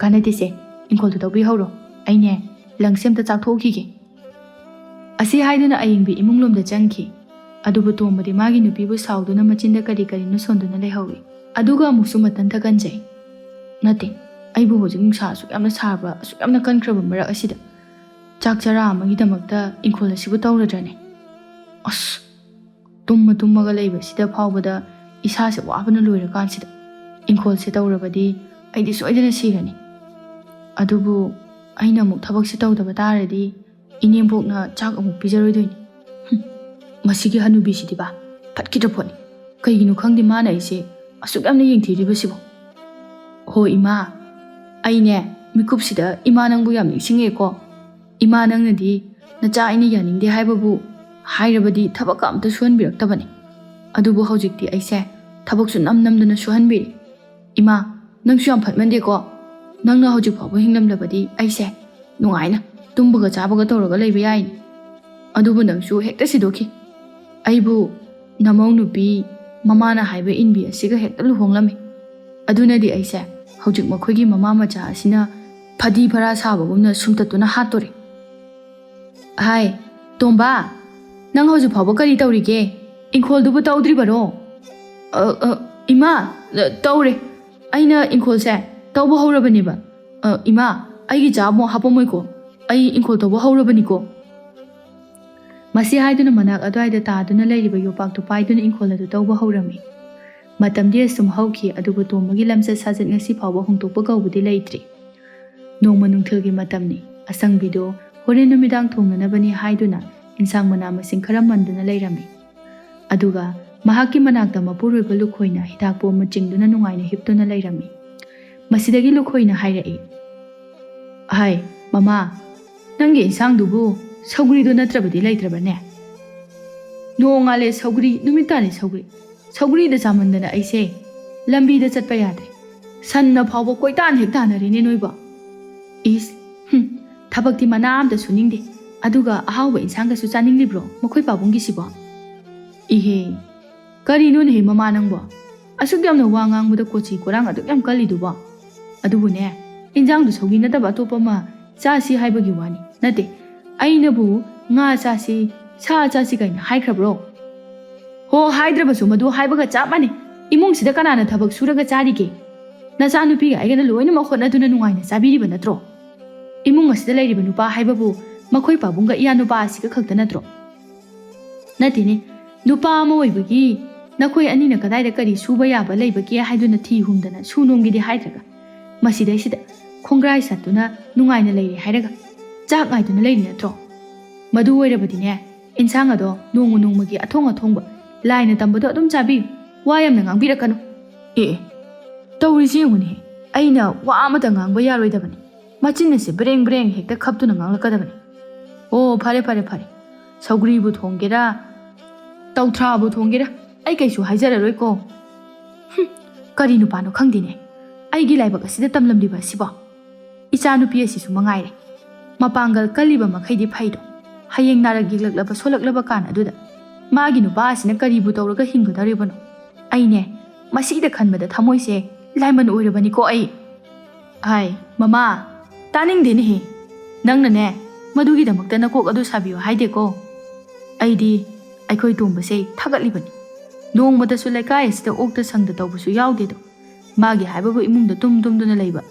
ꯀꯥꯟꯅꯗꯦꯁꯦ ꯏꯪꯈꯣꯜꯗꯣ ꯇꯧꯕꯤꯍꯧꯔꯣ, ꯑꯩꯅꯦ ꯂꯪꯁꯦ ꯑꯝꯇ ꯆꯥꯛꯊꯣꯛꯈꯤꯒꯦ꯫ ꯑꯁꯤ ꯍꯥꯏꯗꯨꯅ ꯑꯏꯪꯕꯤ ꯏꯃꯨꯡꯂꯣꯝꯗ ꯆꯪꯈꯤ꯫ ꯑꯗꯨꯕꯨ ꯇꯣꯝꯕꯗꯤ ꯃꯥꯒꯤ ꯅꯨꯄꯤꯕꯨ ꯁꯥꯎꯗꯨꯅ ꯃꯆꯤꯟꯗ ꯀꯔꯤ ꯀꯔꯤꯅꯣ ꯁꯣꯟꯗꯨꯅ ꯂꯩꯍꯧꯏ꯫ ꯑꯗꯨꯒ ꯑꯃꯨꯛꯁꯨ ꯃꯊꯟꯇ ꯀꯟꯖꯩ꯫ ꯅꯠꯇꯦ, ꯑꯩꯕꯨ ꯍꯧꯖꯤꯛ ꯅꯨꯡꯁా ꯑꯁꯨꯛ ꯌꯥꯝꯅ ꯁꯥꯕ, ꯑꯁꯨꯛ ꯌꯥꯝꯅ ꯀꯟꯈ꯭ꯔꯕ ꯃꯔꯛ ꯑꯁꯤꯗ ꯆꯥꯛ ꯆꯔꯥ ꯑꯃꯒꯤꯗꯃꯛꯇ ꯏꯪꯈꯣꯜ ꯑꯁꯤꯕꯨ ꯇꯧꯔꯗ꯭ꯔꯅꯦ? ꯑꯁ ꯇꯨꯝꯃꯒ ꯂꯩꯕꯁꯤꯗ ꯐꯥꯎꯕꯗ ꯏꯁꯥꯁꯦ ꯋꯥꯕꯅ ꯂꯣꯏꯔꯀꯥꯟꯁꯤꯗ ꯏꯪꯈꯣꯜꯁꯦ ꯇꯧꯔꯕꯗꯤ ꯑꯩꯗꯤ ꯁꯣꯏꯗꯅ ꯁꯤꯔꯅꯤ꯫ ꯑꯗꯨꯕꯨ ꯑꯩꯅ ꯑꯃꯨꯛ ꯊꯕꯛꯁꯦ ꯇꯧꯗꯕ ꯇꯥꯔꯗꯤ ꯏꯅꯦꯝꯕꯣꯛꯅ ꯆꯥꯛ ꯑꯃꯨꯛ ꯄꯤꯖꯔꯣꯏꯗꯣꯏꯅꯤ꯫ ꯃꯁꯤꯒꯤ ꯍꯅꯨꯕꯤꯁꯤꯗꯤꯕ ꯐꯠꯈꯤꯗ꯭ꯔ ꯄꯣꯠꯅꯤ꯫ ꯀꯩꯒꯤꯅꯣ ꯈꯪꯗꯦ ꯃꯥꯅ ꯑꯩꯁꯦ ꯑꯁꯨꯛ ꯌꯥꯝꯅ ꯌꯦꯡꯊꯤꯔꯤꯕꯁꯤꯕꯣ꯫ ꯍꯣ ꯏꯃꯥ, ꯑꯩꯅꯦ ꯃꯤꯀꯨꯞꯁꯤꯗ ꯏꯃꯥ ꯅꯪꯕꯨ ꯌꯥꯝ ꯅꯤꯡꯁꯤꯡꯉꯦꯀꯣ꯫ ꯏꯃꯥ ꯅꯪꯅꯗꯤ ꯅꯆꯥ ꯑꯩꯅ ꯌꯥꯅꯤꯡꯗꯦ ꯍꯥꯏꯕꯕꯨ ꯍꯥꯏꯔꯕꯗꯤ ꯊꯕꯛꯀ ꯑꯝꯇ ꯁꯨꯍꯟꯕꯤꯔꯛꯇꯕꯅꯤ꯫ ꯑꯗꯨꯕꯨ ꯍꯧꯖꯤꯛꯇꯤ ꯑꯩꯁꯦ ꯊꯕꯛꯁꯨ ꯅꯝꯗꯅ ꯁꯨꯍꯟꯕꯤꯔꯤ꯫ ꯏꯃꯥ ꯅꯪꯁꯨ ꯌꯥꯝ ꯐꯠꯃꯟꯗꯦꯀோ꯫ ꯅꯪꯅ ꯍꯧꯖꯤꯛ ꯐꯥꯎꯕ ꯍꯤꯡꯂꯝꯂꯕꯗꯤ ꯑꯩꯁꯦ ꯅꯨꯡꯉꯥꯏꯅ ꯇꯨꯝꯕꯒ ꯆꯥꯕꯒ ꯇꯧꯔꯒ ꯂꯩꯕ ꯌꯥꯏꯅꯤ꯫ ꯑꯗꯨꯕꯨ ꯅꯪꯁꯨ ꯍꯦꯛꯇ ꯁꯤꯗꯣꯛꯈꯤ ꯑꯩꯕꯨ ꯅꯃꯧ ꯅꯨꯄꯤ ꯃꯃꯥꯅ ꯍꯥꯏꯕ ꯏꯟꯕꯤ ꯑꯁꯤꯒ ꯍꯦꯛꯇ ꯂꯨꯍꯣꯡꯂꯝꯃꯤ ꯑꯗꯨꯅꯗꯤ ꯑꯩꯁꯦ ꯍꯧꯖꯤꯛ ꯃꯈꯣꯏꯒꯤ ꯃꯃꯥ ꯃꯆꯥ ꯑꯁꯤꯅ ꯐꯗꯤ ꯐꯔꯥ ꯁꯥꯕꯒꯨꯝꯅ ꯁꯨꯝꯇꯠꯇꯨꯅ ꯍꯥꯠꯇꯣꯔꯦ ꯍꯥꯏ ꯇꯣꯝꯕ ꯅꯪ ꯍꯧꯖꯤꯛ ꯐꯥꯎꯕ ꯀꯔꯤ ꯇꯧꯔꯤꯒꯦ ꯏꯪꯈꯣꯜꯗꯨꯕꯨ ꯇꯧꯗ꯭ꯔꯤꯕꯔꯣ ꯏꯃꯥ ꯇꯧꯔꯦ ꯑꯩꯅ ꯏꯪꯈꯣꯜꯁꯦ ꯇꯧꯕ ꯍꯧꯔꯕꯅꯦꯕ ꯏꯃꯥ ꯑꯩꯒꯤ ꯆꯥ ꯑꯃꯨꯛ ꯍꯥꯞꯄꯝꯃꯣꯏꯀꯣ ꯑꯩ ꯏꯪꯈꯣꯜ ꯇꯧꯕ ꯍꯧꯔꯕꯅꯤꯀꯣ ꯃꯁꯤ ꯍꯥꯏꯗꯨꯅ ꯃꯅꯥꯛ ꯑꯗꯨꯋꯥꯏꯗ ꯇꯥꯗꯨꯅ ꯂꯩꯔꯤꯕ ꯌꯣꯄꯥꯛꯇꯨ ꯄꯥꯏꯗꯨꯅ ꯏꯪꯈꯣꯜ ꯑꯗꯨ ꯇꯧꯕ ꯍꯧꯔꯝꯃꯤ ꯃꯇꯝꯗꯤ ꯑꯁꯨꯝ ꯍꯧꯈꯤ ꯑꯗꯨꯕꯨ ꯇꯣꯝꯕꯒꯤ ꯂꯝꯆꯠ ꯁꯥꯖꯠ ꯉꯁꯤ ꯐꯥꯎꯕ ꯍꯣꯡꯗꯣꯛꯄ ꯀꯧꯕꯗꯤ ꯂꯩꯇ꯭ꯔꯤ ꯅꯣꯡꯃ ꯅꯨꯡꯊꯤꯜꯒꯤ ꯃꯇꯝꯅꯤ ꯑꯁꯪꯕꯤꯗꯣ ꯍꯣꯔꯦꯟ ꯅꯨꯃꯤꯗꯥꯡ ꯊꯣꯡꯅꯅꯕꯅꯤ ꯍꯥꯏꯗꯨꯅ ꯏꯟꯁꯥꯡ ꯃꯅꯥ ꯃꯁꯤꯡ ꯈꯔ ꯃꯟꯗꯨꯅ ꯂꯩꯔꯝꯃꯤ ꯑꯗꯨꯒ ꯃꯍꯥꯛꯀꯤ ꯃꯅꯥꯛꯇ ꯃꯄꯨꯔꯣꯏꯕ ꯂꯨꯈꯣꯏꯅ ꯍꯤꯗꯥꯛꯄꯨ ꯑꯃ ꯆꯤꯡꯗꯨꯅ ꯅꯨꯡꯉꯥꯏꯅ ꯍꯤꯞꯇꯨꯅ ꯂꯩꯔꯝꯃꯤ ꯃꯁꯤꯗꯒꯤ ꯂꯨꯈꯣꯏꯅ ꯍꯥꯏꯔꯛꯏ ꯍꯥꯏ ꯃꯃꯥ ꯅꯪꯒꯤ ꯏꯟꯁꯥꯡꯗꯨꯕꯨ ꯁꯧꯒ꯭ꯔꯤꯗꯣ ꯅꯠꯇ꯭ꯔꯕꯗꯤ ꯂꯩꯇ꯭ꯔꯕꯅꯦ ꯅꯣꯡꯉꯥꯜꯂꯦ ꯁꯧꯒ꯭ꯔꯤ ꯅꯨꯃꯤꯠ ꯇꯥꯔꯦ ꯁꯧꯒ꯭ꯔꯤꯗ ꯆꯥꯃꯟꯗꯅ ꯑꯩꯁꯦ ꯂꯝꯕꯤꯗ ꯆꯠꯄ ꯌꯥꯗ꯭ꯔꯦ ꯁꯟꯅ ꯐꯥꯎꯕ ꯀꯣꯏꯇꯥꯟ ꯍꯦꯛ ꯇꯥꯟꯅꯔꯦꯅꯦ ꯅꯣꯏꯕꯣ ꯏꯁ ꯊꯕꯛꯇꯤ ꯃꯅꯥ ꯑꯝꯇ ꯁꯨꯅꯤꯡꯗꯦ ꯑꯗꯨꯒ ꯑꯍꯥꯎꯕ ꯏꯟꯁꯥꯡꯒꯁꯨ ꯆꯥꯅꯤꯡꯂꯤꯕ꯭ꯔꯣ ꯃꯈꯣꯏ ꯄꯥꯕꯨꯡꯒꯤꯁꯤꯕꯣ ꯏꯍꯦ ꯀꯔꯤꯅꯣꯅꯦꯍꯦ ꯃꯃꯥ ꯅꯪꯕꯣ ꯑꯁꯨꯛ ꯌꯥꯝꯅ ꯋꯥ ꯉꯥꯡꯕꯗ ꯀꯣꯆꯤ ꯀꯣꯔꯥꯡ ꯑꯗꯨꯛ ꯌꯥꯝ ꯀꯜꯂꯤꯗꯨꯕꯣ ꯑꯗꯨꯕꯨꯅꯦ ꯏꯟꯖꯥꯡꯗꯨ ꯁꯧꯒ꯭ꯔꯤ ꯅꯠꯇꯕ ꯑꯇꯣꯞꯄ ꯑꯃ ꯆꯥꯁꯤ ꯍꯥꯏꯕꯒꯤ ꯋꯥꯅꯤ ꯅꯠꯇꯦ ꯑꯩꯅꯕꯨ ꯉꯥ ꯆꯥꯁꯤ ꯁꯥ ꯆꯥꯁꯤ ꯀꯥꯏꯅ ꯍꯥꯏꯈ꯭ꯔꯕ꯭ꯔꯣ ꯍꯣ ꯍꯥꯏꯗ꯭ꯔꯕꯁꯨ ꯃꯗꯨ ꯍꯥꯏꯕꯒ ꯆꯞ ꯃꯥꯟꯅꯩ ꯏꯃꯨꯡꯁꯤꯗ ꯀꯅꯥꯅ ꯊꯕꯛ ꯁꯨꯔꯒ ꯆꯥꯔꯤꯒꯦ ꯅꯆꯥꯅꯨꯄꯤꯒ ꯑꯩꯒꯅ ꯂꯣꯏꯅꯃꯛ ꯍꯣꯠꯅꯗꯨꯅ ꯅꯨꯡꯉꯥꯏꯅ ꯆꯥꯕꯤꯔꯤꯕ ꯅꯠꯇ꯭ꯔꯣ ꯏꯃꯨꯡ ꯑꯁꯤꯗ ꯂꯩꯔꯤꯕ ꯅꯨꯄꯥ ꯍꯥꯏꯕꯕꯨ ꯃꯈꯣꯏ ꯄꯥꯕꯨꯡꯒ ꯏꯌꯥ ꯅꯨꯄꯥ ꯑꯁꯤꯒ ꯈꯛꯇ ꯅꯠꯇ꯭ꯔꯣ ꯅꯠꯇꯦꯅꯦ ꯅꯨꯄꯥ ꯑꯃ ꯑꯣꯏꯕꯒꯤ ꯅꯈꯣꯏ ꯑꯅꯤꯅ ꯀꯗꯥꯏꯗ ꯀꯔꯤ ꯁꯨꯕ ꯌꯥꯕ ꯂꯩꯕꯒꯦ ꯍꯥꯏꯗꯨꯅ ꯊꯤ ꯍꯨꯝꯗꯅ ꯁꯨꯅꯣꯝꯒꯤꯗꯤ ꯍꯥꯏꯗ꯭ꯔꯒ ꯃꯁꯤꯗꯩꯁꯤꯗ ꯈꯣꯡꯒ꯭ꯔꯥꯏ ꯁꯠꯇꯨꯅ ꯅꯨꯡꯉꯥꯏꯅ ꯂꯩꯔꯦ ꯍꯥꯏꯔꯒ ꯆꯥꯛ ꯉꯥꯏꯗꯨꯅ ꯂꯩꯔꯤ ꯅꯠꯇ꯭ꯔꯣ ꯃꯗꯨ ꯑꯣꯏꯔꯕꯗꯤꯅꯦ ꯏꯟꯁꯥꯡ ꯑꯗꯣ ꯅꯣꯡꯃ ꯅꯣꯡꯃꯒꯤ ꯑꯊꯣꯡꯕ ꯂꯥꯏꯅ ꯇꯝꯕꯗꯣ ꯑꯗꯨꯝ ꯆꯥꯕꯤꯌꯨ ꯋꯥ ꯌꯥꯝꯅ ꯉꯥꯡꯕꯤꯔꯛꯀꯅꯨ ꯇꯧꯔꯤꯁꯤ ꯌꯦꯡꯉꯨꯅꯦꯍꯦ ꯑꯩꯅ ꯋꯥ ꯑꯃꯇ ꯉꯥꯡꯕ ꯌꯥꯔꯣꯏꯗꯕꯅꯤ ꯃꯆꯤꯟ ꯑꯁꯤ ꯕ꯭ꯔꯦꯡ ꯕ꯭ꯔꯦꯡ ꯍꯦꯛꯇ ꯈꯞꯇꯨꯅ ꯉꯥꯡꯂꯛꯀꯗꯕꯅꯤ ꯑꯣ ꯐꯔꯦ ꯁꯧꯒ꯭ꯔꯤꯕꯨ ꯊꯣꯡꯒꯦꯔꯥ ꯇꯧꯊ꯭ꯔꯥꯕꯨ ꯊꯣꯡꯒꯦꯔꯥ ꯑꯩ ꯀꯩꯁꯨ ꯍꯥꯏꯖꯔꯔꯣꯏꯀꯣ ꯀꯔꯤ ꯅꯨꯄꯥꯅꯣ ꯈꯪꯗꯦꯅꯦ ꯑꯩꯒꯤ ꯂꯥꯏꯕꯛ ꯑꯁꯤꯗ ꯇꯝꯂꯝꯂꯤꯕ ꯑꯁꯤꯕꯣ ꯏꯆꯥꯅꯨꯄꯤ ꯑꯁꯤꯁꯨ ꯃꯉꯥꯏꯔꯦ ꯃꯄꯥꯡꯒꯜ ꯀꯜꯂꯤꯕ ꯃꯈꯩꯗꯤ ꯐꯩꯗꯣ ꯍꯌꯦꯡ ꯅꯥꯔꯛ ꯌꯦꯛꯂꯛꯂꯕ ꯁꯣꯜꯂꯛꯂꯕ ꯀꯥꯟ ꯑꯗꯨꯗ ꯃꯥꯒꯤ ꯅꯨꯄꯥ ꯑꯁꯤꯅ ꯀꯔꯤꯕꯨ ꯇꯧꯔꯒ ꯍꯤꯡꯒꯗꯧꯔꯤꯕꯅꯣ ꯑꯩꯅꯦ ꯃꯁꯤꯗ ꯈꯟꯕꯗ ꯊꯃꯣꯏꯁꯦ ꯂꯥꯏꯃꯟ ꯑꯣꯏꯔꯕꯅꯤꯀꯣ ꯑꯩ ꯍꯥꯏ ꯃꯃꯥ ꯇꯥꯅꯤꯡꯗꯦꯅꯦꯍꯦ ꯅꯪꯅꯅꯦ ꯃꯗꯨꯒꯤꯗꯃꯛꯇ ꯅꯀꯣꯛ ꯑꯗꯨ ꯁꯥꯕꯤꯌꯨ ꯍꯥꯏꯗꯦꯀꯣ ꯑꯩꯗꯤ ꯑꯩꯈꯣꯏ ꯇꯣꯝꯕꯁꯦ ꯊꯥꯒꯠꯂꯤꯕꯅꯤ ꯅꯣꯡꯃꯗꯁꯨ ꯂꯩꯀꯥꯏ ꯑꯁꯤꯗ ꯑꯣꯛꯇ ꯁꯪꯗ ꯇꯧꯕꯁꯨ ꯌꯥꯎꯗꯦꯗꯣ ꯃꯥꯒꯤ ꯍꯥꯏꯕꯕꯨ ꯏꯃꯨꯡꯗ ꯇꯨꯝꯗꯨꯅ ꯂꯩꯕ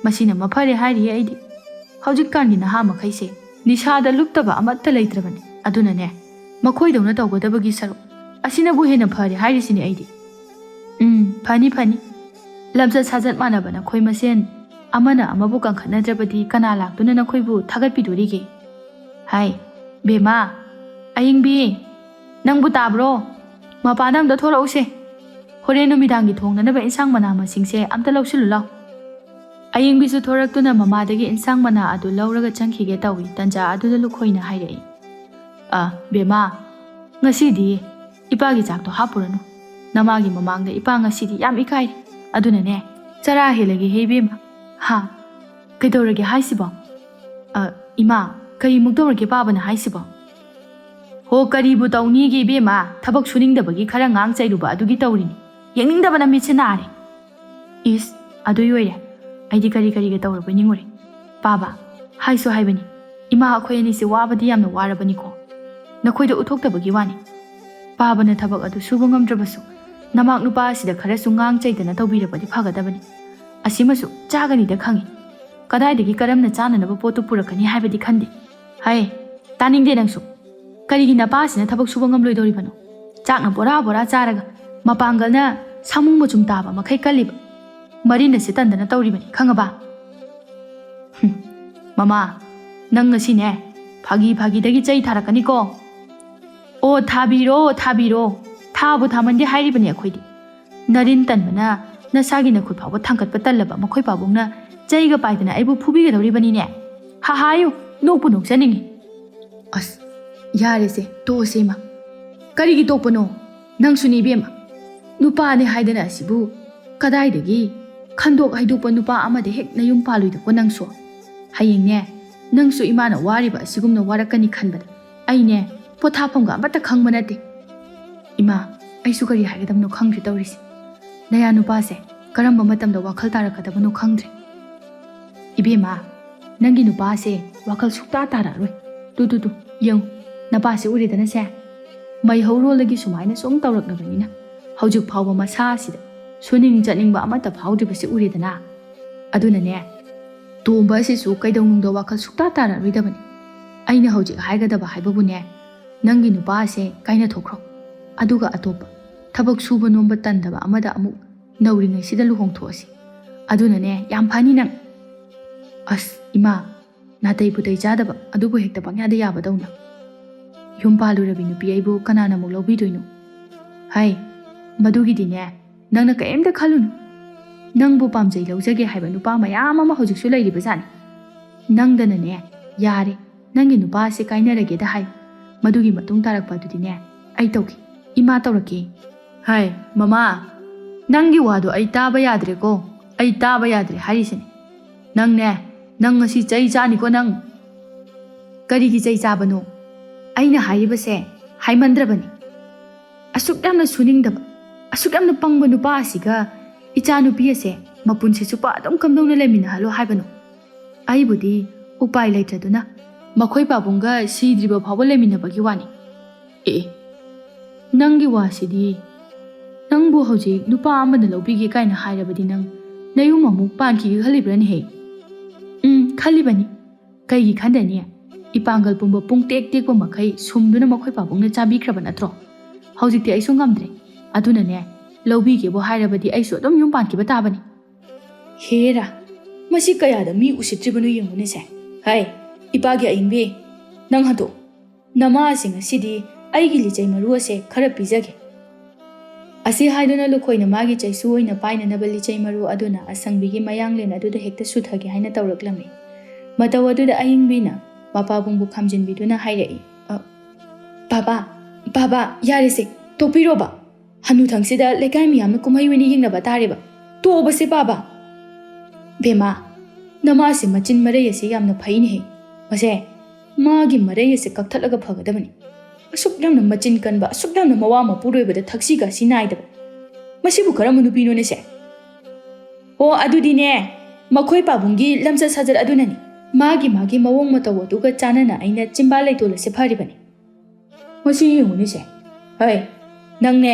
ꯃꯁꯤꯅ ꯃꯐꯔꯦ ꯍꯥꯏꯔꯤꯌꯦ ꯑꯩꯗꯤ ꯍꯧꯖꯤꯛꯀꯥꯟꯒꯤ ꯅꯍꯥ ꯃꯈꯩꯁꯦ ꯅꯤꯁꯥꯗ ꯂꯨꯞꯇꯕ ꯑꯃꯠꯇ ꯂꯩꯇ꯭ꯔꯕꯅꯤ ꯑꯗꯨꯅꯅꯦ ꯃꯈꯣꯏꯗꯧꯅ ꯇꯧꯒꯗꯕꯒꯤ ꯁꯔꯨꯛ ꯑꯁꯤꯅꯕꯨ ꯍꯦꯟꯅ ꯐꯔꯦ ꯍꯥꯏꯔꯤꯁꯤꯅꯤ ꯑꯩꯗꯤ ꯐꯅꯤ ꯂꯝꯆꯠ ꯁꯥꯖꯠ ꯃꯥꯟꯅꯕ ꯅꯈꯣꯏ ꯃꯁꯦꯟ ꯑꯃꯅ ꯑꯃꯕꯨ ꯀꯟꯈꯠꯅꯗ꯭ꯔꯕꯗꯤ ꯀꯅꯥ ꯂꯥꯛꯇꯨꯅ ꯅꯈꯣꯏꯕꯨ ꯊꯥꯒꯠꯄꯤꯗꯣꯔꯤꯒꯦ ꯍꯥꯏ ꯕꯦꯃꯥ ꯑꯌꯤꯡꯕꯤ ꯅꯪꯕꯨ ꯇꯥꯕ꯭ꯔꯣ ꯃꯄꯥꯟꯗ ꯑꯝꯇ ꯊꯣꯛꯂꯛꯎꯁꯦ ꯍꯣꯔꯦꯟ ꯅꯨꯃꯤꯗꯥꯡꯒꯤ ꯊꯣꯡꯅꯅꯕ ꯏꯟꯁꯥꯡ ꯃꯅꯥ ꯃꯁꯤꯡꯁꯦ ꯑꯝꯇ ꯂꯧꯁꯤꯜꯂꯨ ꯂꯥꯎ ꯑꯌꯤꯡꯕꯤꯁꯨ ꯊꯣꯔꯛꯇꯨꯅ ꯃꯃꯥꯗꯒꯤ ꯏꯟꯁꯥꯡ ꯃꯅꯥ ꯑꯗꯨ ꯂꯧꯔꯒ ꯆꯪꯈꯤꯒꯦ ꯇꯧꯏ ꯇꯟꯖꯥ ꯑꯗꯨꯗ ꯂꯨꯈꯣꯏꯅ ꯍꯥꯏꯔꯛꯏ ꯕꯦꯃꯥ ꯉꯁꯤꯗꯤ ꯏꯄꯥꯒꯤ ꯆꯥꯛꯇꯣ ꯍꯥꯞꯄꯨꯔꯅꯨ ꯅꯃꯥꯒꯤ ꯃꯃꯥꯡꯗ ꯏꯄꯥ ꯉꯁꯤꯗꯤ ꯌꯥꯝ ꯏꯀꯥꯏꯔꯦ ꯑꯗꯨꯅꯅꯦ ꯆꯔꯥ ꯍꯦꯜꯂꯒꯦ ꯍꯦ ꯕꯦꯃꯥ ꯀꯩꯗꯧꯔꯒꯦ ꯍꯥꯏꯁꯤꯕꯣ ꯏꯃꯥ ꯀꯔꯤꯃꯨꯛ ꯇꯧꯔꯒꯦ ꯄꯥꯕꯅ ꯍꯥꯏꯁꯤꯕꯣ ꯍꯣ ꯀꯔꯤꯕꯨ ꯇꯧꯅꯤꯒꯦ ꯏꯕꯦꯝꯃ ꯊꯕꯛ ꯁꯨꯅꯤꯡꯗꯕꯒꯤ ꯈꯔ ꯉꯥꯡ ꯆꯩꯔꯨꯕ ꯑꯗꯨꯒꯤ ꯇꯧꯔꯤꯅꯤ ꯌꯦꯡꯅꯤꯡꯗꯕꯅ ꯃꯤꯠꯁꯦ ꯅꯥꯔꯦ ꯏꯁ ꯑꯗꯨꯏ ꯑꯣꯏꯔꯦ ꯑꯩꯗꯤ ꯀꯔꯤꯒ ꯇꯧꯔꯕꯣꯏ ꯅꯤꯡꯉꯨꯔꯦ ꯄꯥꯕ ꯍꯥꯏꯁꯨ ꯍꯥꯏꯕꯅꯤ ꯏꯃꯥ ꯑꯩꯈꯣꯏ ꯑꯅꯤꯁꯦ ꯋꯥꯕꯗꯤ ꯌꯥꯝꯅ ꯋꯥꯔꯕꯅꯤꯀꯣ ꯅꯈꯣꯏꯗ ꯎꯠꯊꯣꯛꯇꯕꯒꯤ ꯋꯥꯅꯤ ꯄꯥꯕꯅ ꯊꯕꯛ ꯑꯗꯨ ꯁꯨꯕ ꯉꯝꯗ꯭ꯔꯕꯁꯨ ꯅꯃꯥꯛ ꯅꯨꯄꯥ ꯑꯁꯤꯗ ꯈꯔꯁꯨ ꯉꯥꯡ ꯆꯩꯗꯅ ꯇꯧꯕꯤꯔꯕꯗꯤ ꯐꯒꯗꯕꯅꯤ ꯑꯁꯤꯃꯁꯨ ꯆꯥꯒꯅꯤꯗ ꯈꯪꯉꯤ ꯀꯗꯥꯏꯗꯒꯤ ꯀꯔꯝꯅ ꯆꯥꯅꯅꯕ ꯄꯣꯠꯇꯨ ꯄꯨꯔꯛꯀꯅꯤ ꯍꯥꯏꯕꯗꯤ ꯈꯟꯗꯦ ꯍꯥꯏ ꯇꯥꯅꯤꯡꯗꯦ ꯅꯪꯁꯨ ꯀꯔꯤꯒꯤ ꯅꯄꯥꯁꯤꯅ ꯊꯕꯛ ꯁꯨꯕ ꯉꯝꯂꯣꯏꯗꯧꯔꯤꯕꯅꯣ ꯆꯥꯛꯅ ꯕꯣꯔꯥ ꯆꯥꯔꯒ ꯃꯄꯥꯡꯒꯜꯅ ꯁꯥꯃꯨꯡ ꯃꯆꯨꯝ ꯇꯥꯕ ꯃꯈꯩ ꯀꯜꯂꯤꯕ ꯃꯔꯤꯟ ꯑꯁꯤ ꯇꯟꯗꯅ ꯇꯧꯔꯤꯕꯅꯤ ꯈꯪꯉꯕ ꯃꯃꯥ ꯅꯪ ꯉꯁꯤꯅꯦ ꯐꯥꯒꯤꯗꯒꯤ ꯆꯩ ꯊꯥꯔꯛꯀꯅꯤꯀோ ꯑꯣ ꯊꯥꯕꯤꯔꯣ ꯊꯥꯕꯨ ꯊꯥꯃꯟꯗꯦ ꯍꯥꯏꯔꯤꯕꯅꯤ ꯑꯩꯈꯣꯏꯗꯤ ꯅꯔꯤꯟ ꯇꯟꯕꯅ ꯅꯁꯥꯒꯤ ꯅꯈꯨꯠ ꯐꯥꯎꯕ ꯊꯥꯡꯒꯠꯄ ꯇꯜꯂꯕ ꯃꯈꯣꯏ ꯄꯥꯕꯨꯡꯅ ꯆꯩꯒ ꯄꯥꯏꯗꯅ ꯑꯩꯕꯨ ꯐꯨꯕꯤꯒꯗꯧꯔꯤꯕꯅꯤꯅꯦ ꯍꯥꯏꯌꯨ ꯅꯣꯛꯄꯨ ꯅꯣꯛꯆꯅꯤꯡꯉꯤ ꯑꯁ ꯌꯥꯔꯦꯁꯦ ꯇꯣꯛꯑꯁꯦ ꯏꯃꯥ ꯀꯔꯤꯒꯤ ꯇꯣꯛꯄꯅꯣ ꯅꯪꯁꯨꯅꯤ ꯏꯕꯦꯝꯃ ꯅꯨꯄꯥꯅꯦ ꯍꯥꯏꯗꯅ ꯑꯁꯤꯕꯨ ꯀꯗꯥꯏꯗꯒꯤ ꯈꯟꯗꯣꯛ ꯍꯩꯗꯣꯛꯄ ꯅꯨꯄꯥ ꯑꯃꯗ ꯍꯦꯛ ꯅꯌꯨꯝ ꯄꯥꯜꯂꯣꯏꯗꯀꯣ ꯅꯪꯁꯨ ꯍꯌꯦꯡꯅꯦ ꯅꯪꯁꯨ ꯏꯃꯥꯅ ꯋꯥꯔꯤꯕ ꯑꯁꯤꯒꯨꯝꯅ ꯋꯥꯔꯛꯀꯅꯤ ꯈꯟꯕꯗ ꯑꯩꯅꯦ ꯄꯣꯊꯥꯐꯝꯒ ꯑꯃꯠꯇ ꯈꯪꯕ ꯅꯠꯇꯦ. ꯏꯃꯥ, ꯑꯩꯁꯨ ꯀꯔꯤ ꯍꯥꯏꯒꯗꯕꯅꯣ ꯈꯪꯗ꯭ꯔꯦ ꯇꯧꯔꯤꯁꯦ. ꯅꯌꯥ ꯅꯨꯄꯥꯁꯦ ꯀꯔꯝꯕ ꯃꯇꯝꯗ ꯋꯥꯈꯜ ꯇꯥꯔꯛꯀꯗꯕꯅꯣ ꯈꯪꯗ꯭ꯔꯦ. ꯏꯕꯦꯝꯃ, ꯅꯪꯒꯤ ꯅꯨꯄꯥꯁꯦ ꯋꯥꯈꯜ ꯁꯨꯛꯇꯥ ꯇꯥꯔꯛꯑꯔꯣꯏ. ꯇꯨ ꯌꯦꯡꯉꯨ, ꯅꯄꯥꯁꯦ ꯎꯔꯦꯗꯅꯁꯦ. ꯃꯩꯍꯧꯔꯣꯜꯗꯒꯤ ꯁꯨꯃꯥꯏꯅ ꯁꯨꯝ ꯇꯧꯔꯛꯂꯕꯅꯤꯅ ꯍꯧꯖꯤꯛ ꯐꯥꯎꯕ ꯃꯁꯥꯁꯤꯗ ꯁꯨꯅꯤꯡ ꯆꯠꯅꯤꯡꯕ ꯑꯃꯠꯇ ꯐꯥꯎꯗ꯭ꯔꯤꯕꯁꯦ ꯎꯔꯦꯗꯅ. ꯑꯗꯨꯅꯅꯦ, ꯇꯣꯝꯕ ꯑꯁꯤꯁꯨ ꯀꯩꯗꯧꯅꯨꯡꯗ ꯋꯥꯈꯜ ꯁꯨꯛꯇꯥ ꯇꯥꯔꯛꯔꯣꯏꯗꯕꯅꯤ. ꯑꯩꯅ ꯍꯧꯖꯤꯛ ꯍꯥꯏꯒꯗꯕ ꯍꯥꯏꯕꯕꯨꯅꯦ, ꯅꯪꯒꯤ ꯅꯨꯄꯥꯁꯦ ꯀꯥꯏꯅꯊꯣꯛꯈ꯭ꯔꯣ. ꯑꯗꯨꯒ ꯑꯇꯣꯞꯄ ꯊꯕꯛ ꯁꯨꯕ ꯅꯣꯝꯕ ꯇꯟꯗꯕ ꯑꯃꯗ ꯑꯃꯨꯛ ꯅꯧꯔꯤꯉꯩꯁꯤꯗ ꯂꯨꯍꯣꯡꯊꯣꯛꯑꯁꯤ. ꯑꯗꯨꯅꯅꯦ ꯌꯥꯝ ꯐꯅꯤ ꯅꯪ. ꯑꯁ ꯏꯃꯥ, ꯅꯥꯇꯩ ꯄꯨꯇꯩ ꯆꯥꯗꯕ ꯑꯗꯨꯕꯨ ꯍꯦꯛꯇ ꯄꯪꯌꯥꯗ ꯌꯥꯕꯗꯧꯅ. ꯌꯨꯝ ꯄꯥꯜꯂꯨꯔꯕꯤ ꯅꯨꯄꯤ ꯑꯩꯕꯨ ꯀꯅꯥꯅ ꯑꯃꯨꯛ ꯂꯧꯕꯤꯗꯣꯏꯅꯣ? ꯍꯥꯏ, ꯃꯗꯨꯒꯤꯗꯤꯅꯦ ꯅꯪꯅ ꯀꯔꯤꯝꯇ ꯈꯜꯂꯨꯅꯨ. ꯅꯪꯕꯨ ꯄꯥꯝꯖꯩ ꯂꯧꯖꯒꯦ ꯍꯥꯏꯕ ꯅꯨꯄꯥ ꯃꯌꯥꯝ ꯑꯃ ꯍꯧꯖꯤꯛꯁꯨ ꯂꯩꯔꯤꯕꯖꯥꯠꯅꯤ. ꯅꯪꯗꯅꯅꯦ ꯌꯥꯔꯦ, ꯅꯪꯒꯤ ꯅꯨꯄꯥꯁꯦ ꯀꯥꯏꯅꯔꯒꯦꯗ ꯍꯥꯏ. ꯃꯗꯨꯒꯤ ꯃꯇꯨꯡ ꯇꯥꯔꯛꯄ ꯑꯗꯨꯗꯤꯅꯦ ꯑꯩ ꯇꯧꯒꯦ, ꯏꯃꯥ ꯇꯧꯔꯛꯀꯦ. ꯍꯥꯏ ꯃꯃꯥ, ꯅꯪꯒꯤ ꯋꯥꯗꯣ ꯑꯩ ꯇꯥꯕ ꯌꯥꯗ꯭ꯔꯦꯀꯣ. ꯑꯩ ꯇꯥꯕ ꯌꯥꯗ꯭ꯔꯦ ꯍꯥꯏꯔꯤꯁꯤꯅꯦ. ꯅꯪ ꯉꯁꯤ ꯆꯩ ꯆꯥꯅꯤꯀꯣ ꯅꯪ. ꯀꯔꯤꯒꯤ ꯆꯩ ꯆꯥꯕꯅꯣ? ꯑꯩꯅ ꯍꯥꯏꯔꯤꯕꯁꯦ ꯍꯥꯏꯃꯟꯗ꯭ꯔꯕꯅꯤ. ꯑꯁꯨꯛ ꯌꯥꯝꯅ ꯁꯨꯅꯤꯡꯗꯕ, ꯑꯁꯨꯛ ꯌꯥꯝꯅ ꯄꯪꯕ ꯅꯨꯄꯥ ꯑꯁꯤꯒ ꯏꯆꯥ ꯅꯨꯄꯤ ꯑꯁꯦ ꯃꯄꯨꯟꯁꯤ ꯆꯨꯞꯄ ꯑꯗꯨꯝ ꯀꯝꯗꯧꯅ ꯂꯩꯃꯤꯟꯅꯍꯜꯂꯣ ꯍꯥꯏꯕꯅꯣ? ꯑꯩꯕꯨꯗꯤ ꯎꯄꯥꯏ ꯂꯩꯇ꯭ꯔꯗꯨꯅ ꯃꯈꯣꯏ ꯄꯥꯕꯨꯡꯒ ꯁꯤꯗ꯭ꯔꯤꯕ ꯐꯥꯎꯕ ꯂꯩꯃꯤꯟꯅꯕꯒꯤ ꯋꯥꯅꯤ. ꯅꯪꯒꯤ ꯋꯥꯁꯤꯗꯤ, ꯅꯪꯕꯨ ꯍꯧꯖꯤꯛ ꯅꯨꯄꯥ ꯑꯃꯅ ꯂꯧꯕꯤꯒꯦ ꯀꯥꯏꯅ ꯍꯥꯏꯔꯕꯗꯤ ꯅꯪ ꯅꯌꯨꯝ ꯑꯃꯨꯛ ꯄꯥꯟꯈꯤꯒꯦ ꯈꯜꯂꯤꯕ꯭ꯔꯅꯦꯍꯦ? ꯈꯜꯂꯤꯕꯅꯤ. ꯀꯩꯒꯤ ꯈꯟꯗꯅꯤ? ꯏꯄꯥꯡꯒꯜ ꯄꯨꯝꯕ ꯄꯨꯡꯇꯦꯛ ꯇꯦꯛꯄ ꯃꯈꯩ ꯁꯨꯝꯗꯨꯅ ꯃꯈꯣꯏ ꯄꯥꯕꯨꯡꯅ ꯆꯥꯕꯤꯈ꯭ꯔꯕ ꯅꯠꯇ꯭ꯔꯣ? ꯍꯧꯖꯤꯛꯇꯤ ꯑꯩꯁꯨ ꯉꯝꯗ꯭ꯔꯦ. ꯑꯗꯨꯅꯅꯦ, ꯂꯧꯕꯤꯒꯦꯕꯨ ꯍꯥꯏꯔꯕꯗꯤ ꯑꯩꯁꯨ ꯑꯗꯨꯝ ꯌꯨꯝ ꯄꯥꯟꯈꯤꯕ ꯇꯥꯕꯅꯤ. ꯍꯦꯔꯥ, ꯃꯁꯤ ꯀꯌꯥꯗ ꯃꯤ ꯎꯁꯤꯠꯇ꯭ꯔꯤꯕꯅꯣ ꯌꯦꯡꯉꯨꯅꯦꯁꯦ. ꯍꯥꯏ ꯏꯄꯥꯒꯤ ꯑꯏꯪꯕꯤ, ꯅꯪ ꯍꯟꯗꯣꯛ. ꯅꯃꯥꯁꯤꯡ ꯑꯁꯤꯗꯤ ꯑꯩꯒꯤ ꯂꯤꯆꯩ ꯃꯔꯨ ꯑꯁꯦ ꯈꯔ ꯄꯤꯖꯒꯦ. ꯑꯁꯤ ꯍꯥꯏꯗꯨꯅ ꯂꯨꯈꯣꯏꯅ ꯃꯥꯒꯤ ꯆꯩꯁꯨ ꯑꯣꯏꯅ ꯄꯥꯏꯅꯅꯕ ꯂꯤꯆꯩ ꯃꯔꯨ ꯑꯗꯨꯅ ꯑꯁꯪꯕꯤꯒꯤ ꯃꯌꯥꯡꯂꯦꯟ ꯑꯗꯨꯗ ꯍꯦꯛꯇ ꯁꯨꯊꯒꯦ ꯍꯥꯏꯅ ꯇꯧꯔꯛꯂꯝꯃꯤ. ꯃꯇꯧ ꯑꯗꯨꯗ ꯑꯏꯪꯕꯤꯅ ꯃꯄꯥꯕꯨꯡꯕꯨ ꯈꯥꯝꯖꯤꯟꯕꯤꯗꯨꯅ ꯍꯥꯏꯔꯛꯏ, ꯕꯥꯕꯥ, ꯌꯥꯔꯦꯁꯦ, ꯇꯣꯛꯄꯤꯔꯣꯕ. ꯍꯅꯨꯊꯪꯁꯤꯗ ꯂꯩꯀꯥꯏ ꯃꯤꯌꯥꯝꯅ ꯀꯨꯝꯍꯩ ꯑꯣꯏꯅ ꯌꯦꯡꯅꯕ ꯇꯥꯔꯦꯕ. ꯇꯣꯛꯑꯕꯁꯦ ꯕꯥꯕꯥ. ꯕꯦꯃꯥ, ꯅꯃꯥꯁꯦ ꯃꯆꯤꯟ ꯃꯔꯩ ꯑꯁꯦ ꯌꯥꯝꯅ ꯐꯩꯅꯦꯍꯦ. ꯃꯁꯦ ꯃꯥꯒꯤ ꯃꯔꯩ ꯑꯁꯦ ꯀꯛꯊꯠꯂꯒ ꯐꯒꯗꯕꯅꯤ. ꯑꯁꯨꯛ ꯌꯥꯝꯅ ꯃꯆꯤꯟ ꯀꯟꯕ, ꯑꯁꯨꯛ ꯌꯥꯝꯅ ꯃꯋꯥ ꯃꯄꯨꯔꯣꯏꯕꯗ ꯊꯛꯁꯤ ꯈꯥꯁꯤ ꯅꯥꯏꯗꯕ ꯃꯁꯤꯕꯨ ꯀꯔꯝꯕ ꯅꯨꯄꯤꯅꯣꯅꯦꯁꯦ? ꯑꯣ ꯑꯗꯨꯗꯤꯅꯦ, ꯃꯈꯣꯏ ꯄꯥꯕꯨꯡꯒꯤ ꯂꯝꯆꯠ ꯁꯥꯖꯠ ꯑꯗꯨꯅꯅꯤ. ꯃꯥꯒꯤ ꯃꯑꯣꯡ ꯃꯇꯧ ꯑꯗꯨꯒ ꯆꯥꯟꯅꯅ ꯑꯩꯅ ꯆꯤꯝꯕꯥꯜ ꯂꯩꯇꯣꯜ ꯑꯁꯦ ꯐꯔꯤꯕꯅꯤ. ꯃꯁꯤ ꯌꯦꯡꯉꯨꯅꯦꯁꯦ. ꯍꯩ, ꯅꯪꯅꯦ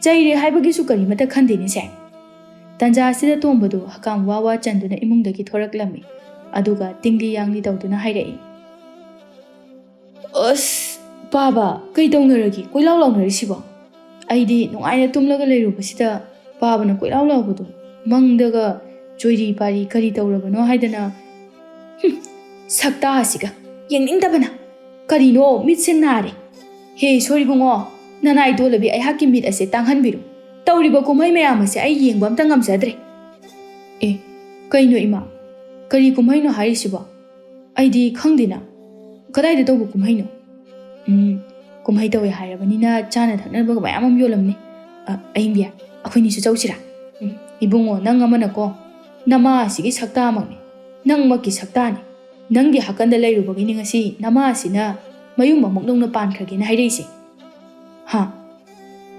ꯆꯩꯔꯦ ꯍꯥꯏꯕꯒꯤꯁꯨ ꯀꯔꯤꯃꯠꯇ ꯈꯟꯗꯦꯅꯦꯁꯦ. ꯇꯟꯖꯥ ꯑꯁꯤꯗ ꯇꯣꯝꯕꯗꯨ ꯍꯀꯥꯝ ꯋꯥ ꯆꯟꯗꯨꯅ ꯏꯃꯨꯡꯗꯒꯤ ꯊꯣꯔꯛꯂꯝꯃꯤ. ꯑꯗꯨꯒ ꯇꯤꯡꯂꯤ ꯌꯥꯡꯂꯤ ꯇꯧꯗꯨꯅ ꯍꯥꯏꯔꯛꯏ, ꯑꯁ ꯕꯥꯕꯥ, ꯀꯩ ꯇꯧꯅꯔꯒꯦ ꯀꯣꯏꯂꯥꯎ ꯂꯥꯎꯅꯔꯤꯁꯤꯕꯣ? ꯑꯩꯗꯤ ꯅꯨꯡꯉꯥꯏꯅ ꯇꯨꯝꯂꯒ ꯂꯩꯔꯨꯕꯁꯤꯗ ꯕꯥꯕꯥꯅ ꯀꯣꯏꯂꯥꯎ ꯂꯥꯎꯕꯗꯣ ꯃꯪꯗꯒ ꯆꯣꯏꯔꯤ ꯄꯥꯔꯤ ꯀꯔꯤ ꯇꯧꯔꯕꯅꯣ ꯍꯥꯏꯗꯅ. ꯁꯛꯇꯥ ꯑꯁꯤꯒ ꯌꯦꯡꯅꯤꯡꯗꯕꯅ ꯀꯔꯤꯅꯣ ꯃꯤꯠꯁꯦ ꯅꯥꯔꯦ. ꯍꯦ ꯁꯣꯔꯤꯕꯨꯡꯉꯣ, ꯅꯅꯥꯏ ꯇꯣꯜꯂꯕꯤ ꯑꯩꯍꯥꯛꯀꯤ ꯃꯤꯠ ꯑꯁꯦ ꯇꯥꯡꯍꯟꯕꯤꯔꯨ. ꯇꯧꯔꯤꯕ ꯀꯨꯝꯍꯩ ꯃꯌꯥꯝ ꯑꯁꯦ ꯑꯩ ꯌꯦꯡꯕ ꯑꯝꯇ ꯉꯝꯖꯗ꯭ꯔꯦ. ꯀꯩꯅꯣ ꯏꯃꯥ, ꯀꯔꯤ ꯀꯨꯝꯍꯩꯅꯣ ꯍꯥꯏꯔꯤꯁꯤꯕꯣ? ꯑꯩꯗꯤ ꯈꯪꯗꯦꯅ. ꯀꯗꯥꯏꯗ ꯇꯧꯕ ꯀꯨꯝꯍꯩꯅꯣ? ꯀꯨꯝꯍꯩ ꯇꯧꯋꯦ ꯍꯥꯏꯔꯕꯅꯤꯅ ꯆꯥꯅ ꯊꯛꯅꯕꯒ ꯃꯌꯥꯝ ꯑꯃ ꯌꯣꯜꯂꯝꯅꯤ. ꯑꯍꯤꯡꯕꯤ, ꯑꯩꯈꯣꯏꯅꯤꯁꯨ ꯆꯧꯁꯤꯔꯥ? ꯏꯕꯨꯡꯉꯣ, ꯅꯪ ꯑꯃꯅꯀꯣ, ꯅꯃꯥ ꯑꯁꯤꯒꯤ ꯁꯛꯇꯥꯃꯛꯅꯤ. ꯅꯪꯃꯛꯀꯤ ꯁꯛꯇꯥꯅꯤ. ꯅꯪꯒꯤ ꯍꯥꯀꯟꯗ ꯂꯩꯔꯨꯕꯒꯤꯅꯤ ꯉꯁꯤ ꯅꯃꯥ ꯑꯁꯤꯅ ꯃꯌꯨꯝ ꯑꯃꯨꯛ ꯅꯧꯅ ꯄꯥꯟꯈ꯭ꯔꯒꯦꯅ ꯍꯥꯏꯔꯛꯏꯁꯦ.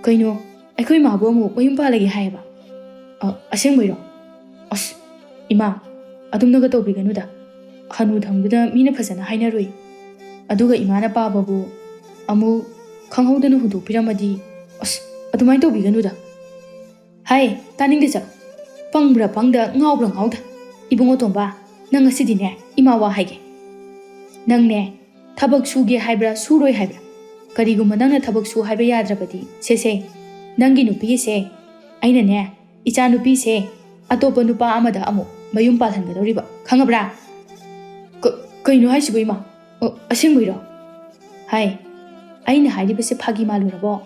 ꯀꯩꯅꯣ, ꯑꯩꯈꯣꯏ ꯃꯥꯕꯨ ꯑꯃꯨꯛ ꯃꯌꯨꯝ ꯄꯥꯜꯂꯒꯦ ꯍꯥꯏꯌꯦꯕ? ꯑꯁꯦꯡꯕꯩꯔꯣ? ꯑꯁ ꯏꯃꯥ, ꯑꯗꯨꯝꯅꯒ ꯇꯧꯕꯤꯒꯅꯨꯗ. ꯍꯅꯨꯊꯪꯗꯨꯗ ꯃꯤꯅ ꯐꯖꯅ ꯍꯥꯏꯅꯔꯣꯏ. ꯑꯗꯨꯒ ꯏꯃꯥꯅ ꯄꯥꯕꯕꯨ ꯑꯃꯨꯛ ꯈꯪꯍꯧꯗꯅ ꯍꯨꯟꯗꯣꯛꯄꯤꯔꯝꯃꯗꯤ. ꯑꯁ ꯑꯗꯨꯃꯥꯏꯅ ꯇꯧꯕꯤꯒꯅꯨꯗ. ꯍꯥꯏ, ꯇꯥꯅꯤꯡꯗꯦ ꯆꯠꯂꯣ. ꯄꯪꯕ꯭ꯔꯥ ꯄꯪꯗ, ꯉꯥꯎꯕ꯭ꯔꯥ ꯉꯥꯎꯗ. ꯏꯕꯨꯡꯉꯣ ꯇꯣꯝꯕ, ꯅꯪ ꯉꯁꯤꯗꯤꯅꯦ ꯏꯃꯥ ꯋꯥ ꯍꯥꯏꯒꯦ. ꯅꯪꯅꯦ ꯊꯕꯛ ꯁꯨꯒꯦ ꯍꯥꯏꯕ꯭ꯔꯥ ꯁꯨꯔꯣꯏ ꯍꯥꯏꯕ꯭ꯔꯥ? ꯀꯔꯤꯒꯨꯝꯕ ꯅꯪꯅ ꯊꯕꯛ ꯁꯨ ꯍꯥꯏꯕ ꯌꯥꯗ꯭ꯔꯕꯗꯤ ꯁꯦ ꯅꯪꯒꯤ ꯅꯨꯄꯤꯁꯦ ꯑꯩꯅꯅꯦ ꯏꯆा ꯅꯨꯄꯤꯁꯦ ꯑꯇꯣꯞꯄ ꯅꯨꯄꯥ ꯑꯃꯗ ꯑꯃꯨꯛ ꯃꯌꯨꯝ ꯄꯥꯜꯍꯟꯒꯗꯧꯔꯤꯕ, ꯈꯪꯉꯕ꯭ꯔꯥ? ꯀꯩꯅꯣ ꯍꯥꯏꯁꯤꯕꯣ ꯏꯃꯥ? ꯑꯁꯦꯡꯕꯩꯔꯣ? ꯍꯥꯏ, ꯑꯩꯅ ꯍꯥꯏꯔꯤꯕꯁꯦ ꯐꯥꯒꯤ ꯃꯥꯜꯂꯨꯔꯕꯣ?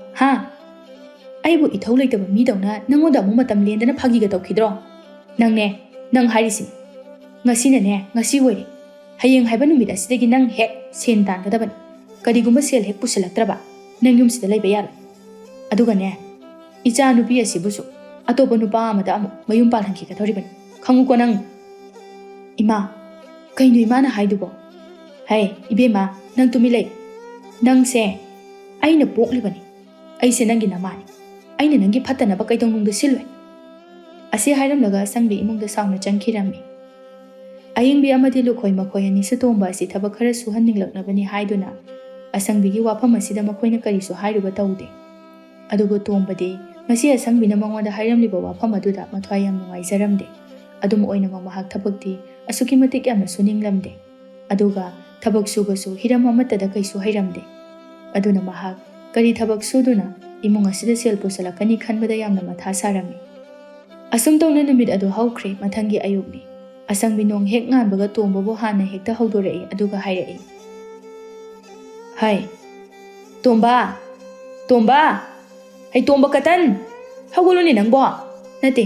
ꯑꯩꯕꯨ ꯏꯊꯧ ꯂꯩꯇꯕ ꯃꯤꯗꯧꯅ ꯅꯪꯉꯣꯟꯗ ꯑꯃꯨꯛ ꯃꯇꯝ ꯂꯦꯟꯗꯅ ꯐꯥꯒꯤꯒ ꯇꯧꯈꯤꯗ꯭ꯔꯣ? ꯅꯪ ꯍꯥꯏꯔꯤꯁꯤꯅꯤ. ꯉꯁꯤꯅꯅꯦ ꯉꯁꯤ ꯑꯣꯏꯔꯦ. ꯍꯌꯦꯡ ꯍꯥꯏꯕ ꯅꯨꯃꯤꯠ ꯑꯁꯤꯗꯒꯤ ꯅꯪ ꯍꯦꯛ ꯁꯦꯟ ꯇꯥꯟꯒꯗꯕꯅꯤ. ꯀꯔꯤꯒꯨꯝꯕ ꯁꯦꯜ ꯍꯦꯛ ꯄꯨꯁꯤꯜꯂꯛꯇ꯭ꯔꯕ ꯅꯪ ꯌꯨꯝꯁꯤꯗ ꯂꯩꯕ ꯌꯥꯔꯣꯏ. ꯑꯗꯨꯒꯅꯦ, ꯏꯆꯥ ꯅꯨꯄꯤ ꯑꯁꯤꯕꯨꯁꯨ ꯑꯇꯣꯞꯄ ꯅꯨꯄꯥ ꯑꯃꯗ ꯑꯃꯨꯛ ꯃꯌꯨꯝ ꯄꯥꯜꯍꯟꯈꯤꯒꯗꯧꯔꯤꯕꯅꯤ. ꯈꯪꯉꯨꯀꯣ ꯅꯪ? ꯏꯃꯥ, ꯀꯩꯅꯣ ꯏꯃꯥꯅ ꯍꯥꯏꯗꯨꯕꯣ? ꯍꯩ ꯏꯕꯦꯝꯃ, ꯅꯪ ꯇꯨꯃꯤꯟ ꯂꯩ. ꯅꯪꯁꯦ ꯑꯩꯅ ꯄꯣꯛꯂꯤꯕꯅꯤ, ꯑꯩꯁꯦ ꯅꯪꯒꯤ ꯅꯃꯥꯅꯤ, ꯑꯩꯅ ꯅꯪꯒꯤ ꯐꯠꯇꯅꯕ ꯀꯩꯗꯧꯅꯨꯡꯗ ꯁꯤꯜꯂꯣꯏ꯫ ꯑꯁꯤ ꯍꯥꯏꯔꯝꯂꯒ ꯑꯁꯪꯕꯤ ꯏꯃꯨꯡꯗ ꯁꯥꯎꯅ ꯆꯪꯈꯤꯔꯝꯃꯤ꯫ ꯑꯌꯤꯡꯕꯤ ꯑꯃꯗꯤ ꯂꯨꯈꯣꯏ ꯃꯈꯣꯏ ꯑꯅꯤꯁꯨ ꯇꯣꯝꯕ ꯑꯁꯤ ꯊꯕꯛ ꯈꯔ ꯁꯨꯍꯟꯅꯤꯡꯂꯛꯂꯕꯅꯤ ꯍꯥꯏꯗꯨꯅ ꯑꯁꯪꯕꯤꯒꯤ ꯋꯥꯐꯝ ꯑꯁꯤꯗ ꯃꯈꯣꯏꯅ ꯀꯔꯤꯁꯨ ꯍꯥꯏꯔꯨꯕ ꯇꯧꯗꯦ꯫ ꯑꯗꯨꯕꯨ ꯇꯣꯝꯕꯗꯤ ꯉꯁꯤ ꯑꯁꯪꯕꯤꯅ ꯃꯉꯣꯟꯗ ꯍꯥꯏꯔꯝꯂꯤꯕ ꯋꯥꯐꯝ ꯑꯗꯨꯗ ꯃꯊ꯭ꯋꯥꯏ ꯌꯥꯝ ꯅꯨꯡꯉꯥꯏꯖꯔꯝꯗꯦ꯫ ꯑꯗꯨꯝ ꯑꯣꯏꯅꯃꯛ ꯃꯍꯥꯛ ꯊꯕꯛꯇꯤ ꯑꯁꯨꯛꯀꯤ ꯃꯇꯤꯛ ꯌꯥꯝꯅ ꯁꯨꯅꯤꯡꯂꯝꯗꯦ, ꯑꯗꯨꯒ ꯊꯕꯛ ꯁꯨꯕꯁꯨ ꯍꯤꯔꯝ ꯑꯃꯠꯇꯗ ꯀꯩꯁꯨ ꯍꯩꯔꯝꯗꯦ꯫ ꯑꯗꯨꯅ ꯃꯍꯥꯛ ꯀꯔꯤ ꯊꯕꯛ ꯁꯨꯗꯨꯅ ꯏꯃꯨꯡ ꯑꯁꯤꯗ ꯁꯦꯜ ꯄꯨꯁꯜꯂꯛꯀꯅꯤ ꯈꯟꯕꯗ ꯌꯥꯝꯅ ꯃꯊꯥ ꯁꯥꯔꯝꯃꯤ꯫ ꯑꯁꯨꯝ ꯇꯧꯅ ꯅꯨꯃꯤꯠ ꯑꯗꯨ ꯍꯧꯈ꯭ꯔꯦ꯫ ꯃꯊꯪꯒꯤ ꯑꯌꯨꯛꯅꯤ꯫ ꯑꯁꯪꯕꯤ ꯅꯣꯡ ꯍꯦꯛ ꯉꯥꯟꯕꯒ ꯇꯣꯝꯕꯕꯨ ꯍꯥꯟꯅ ꯍꯦꯛꯇ ꯍꯧꯗꯣꯔꯛꯏ, ꯑꯗꯨꯒ ꯍꯥꯏꯔꯛꯏ, ꯍꯥꯏ ꯇꯣꯝꯕ, ꯇꯣꯝꯕ, ꯍꯩ ꯇꯣꯝꯕ ꯀꯇꯟ, ꯍꯧꯒꯠꯂꯨꯅꯦ ꯅꯪꯕꯣ, ꯅꯠꯇꯦ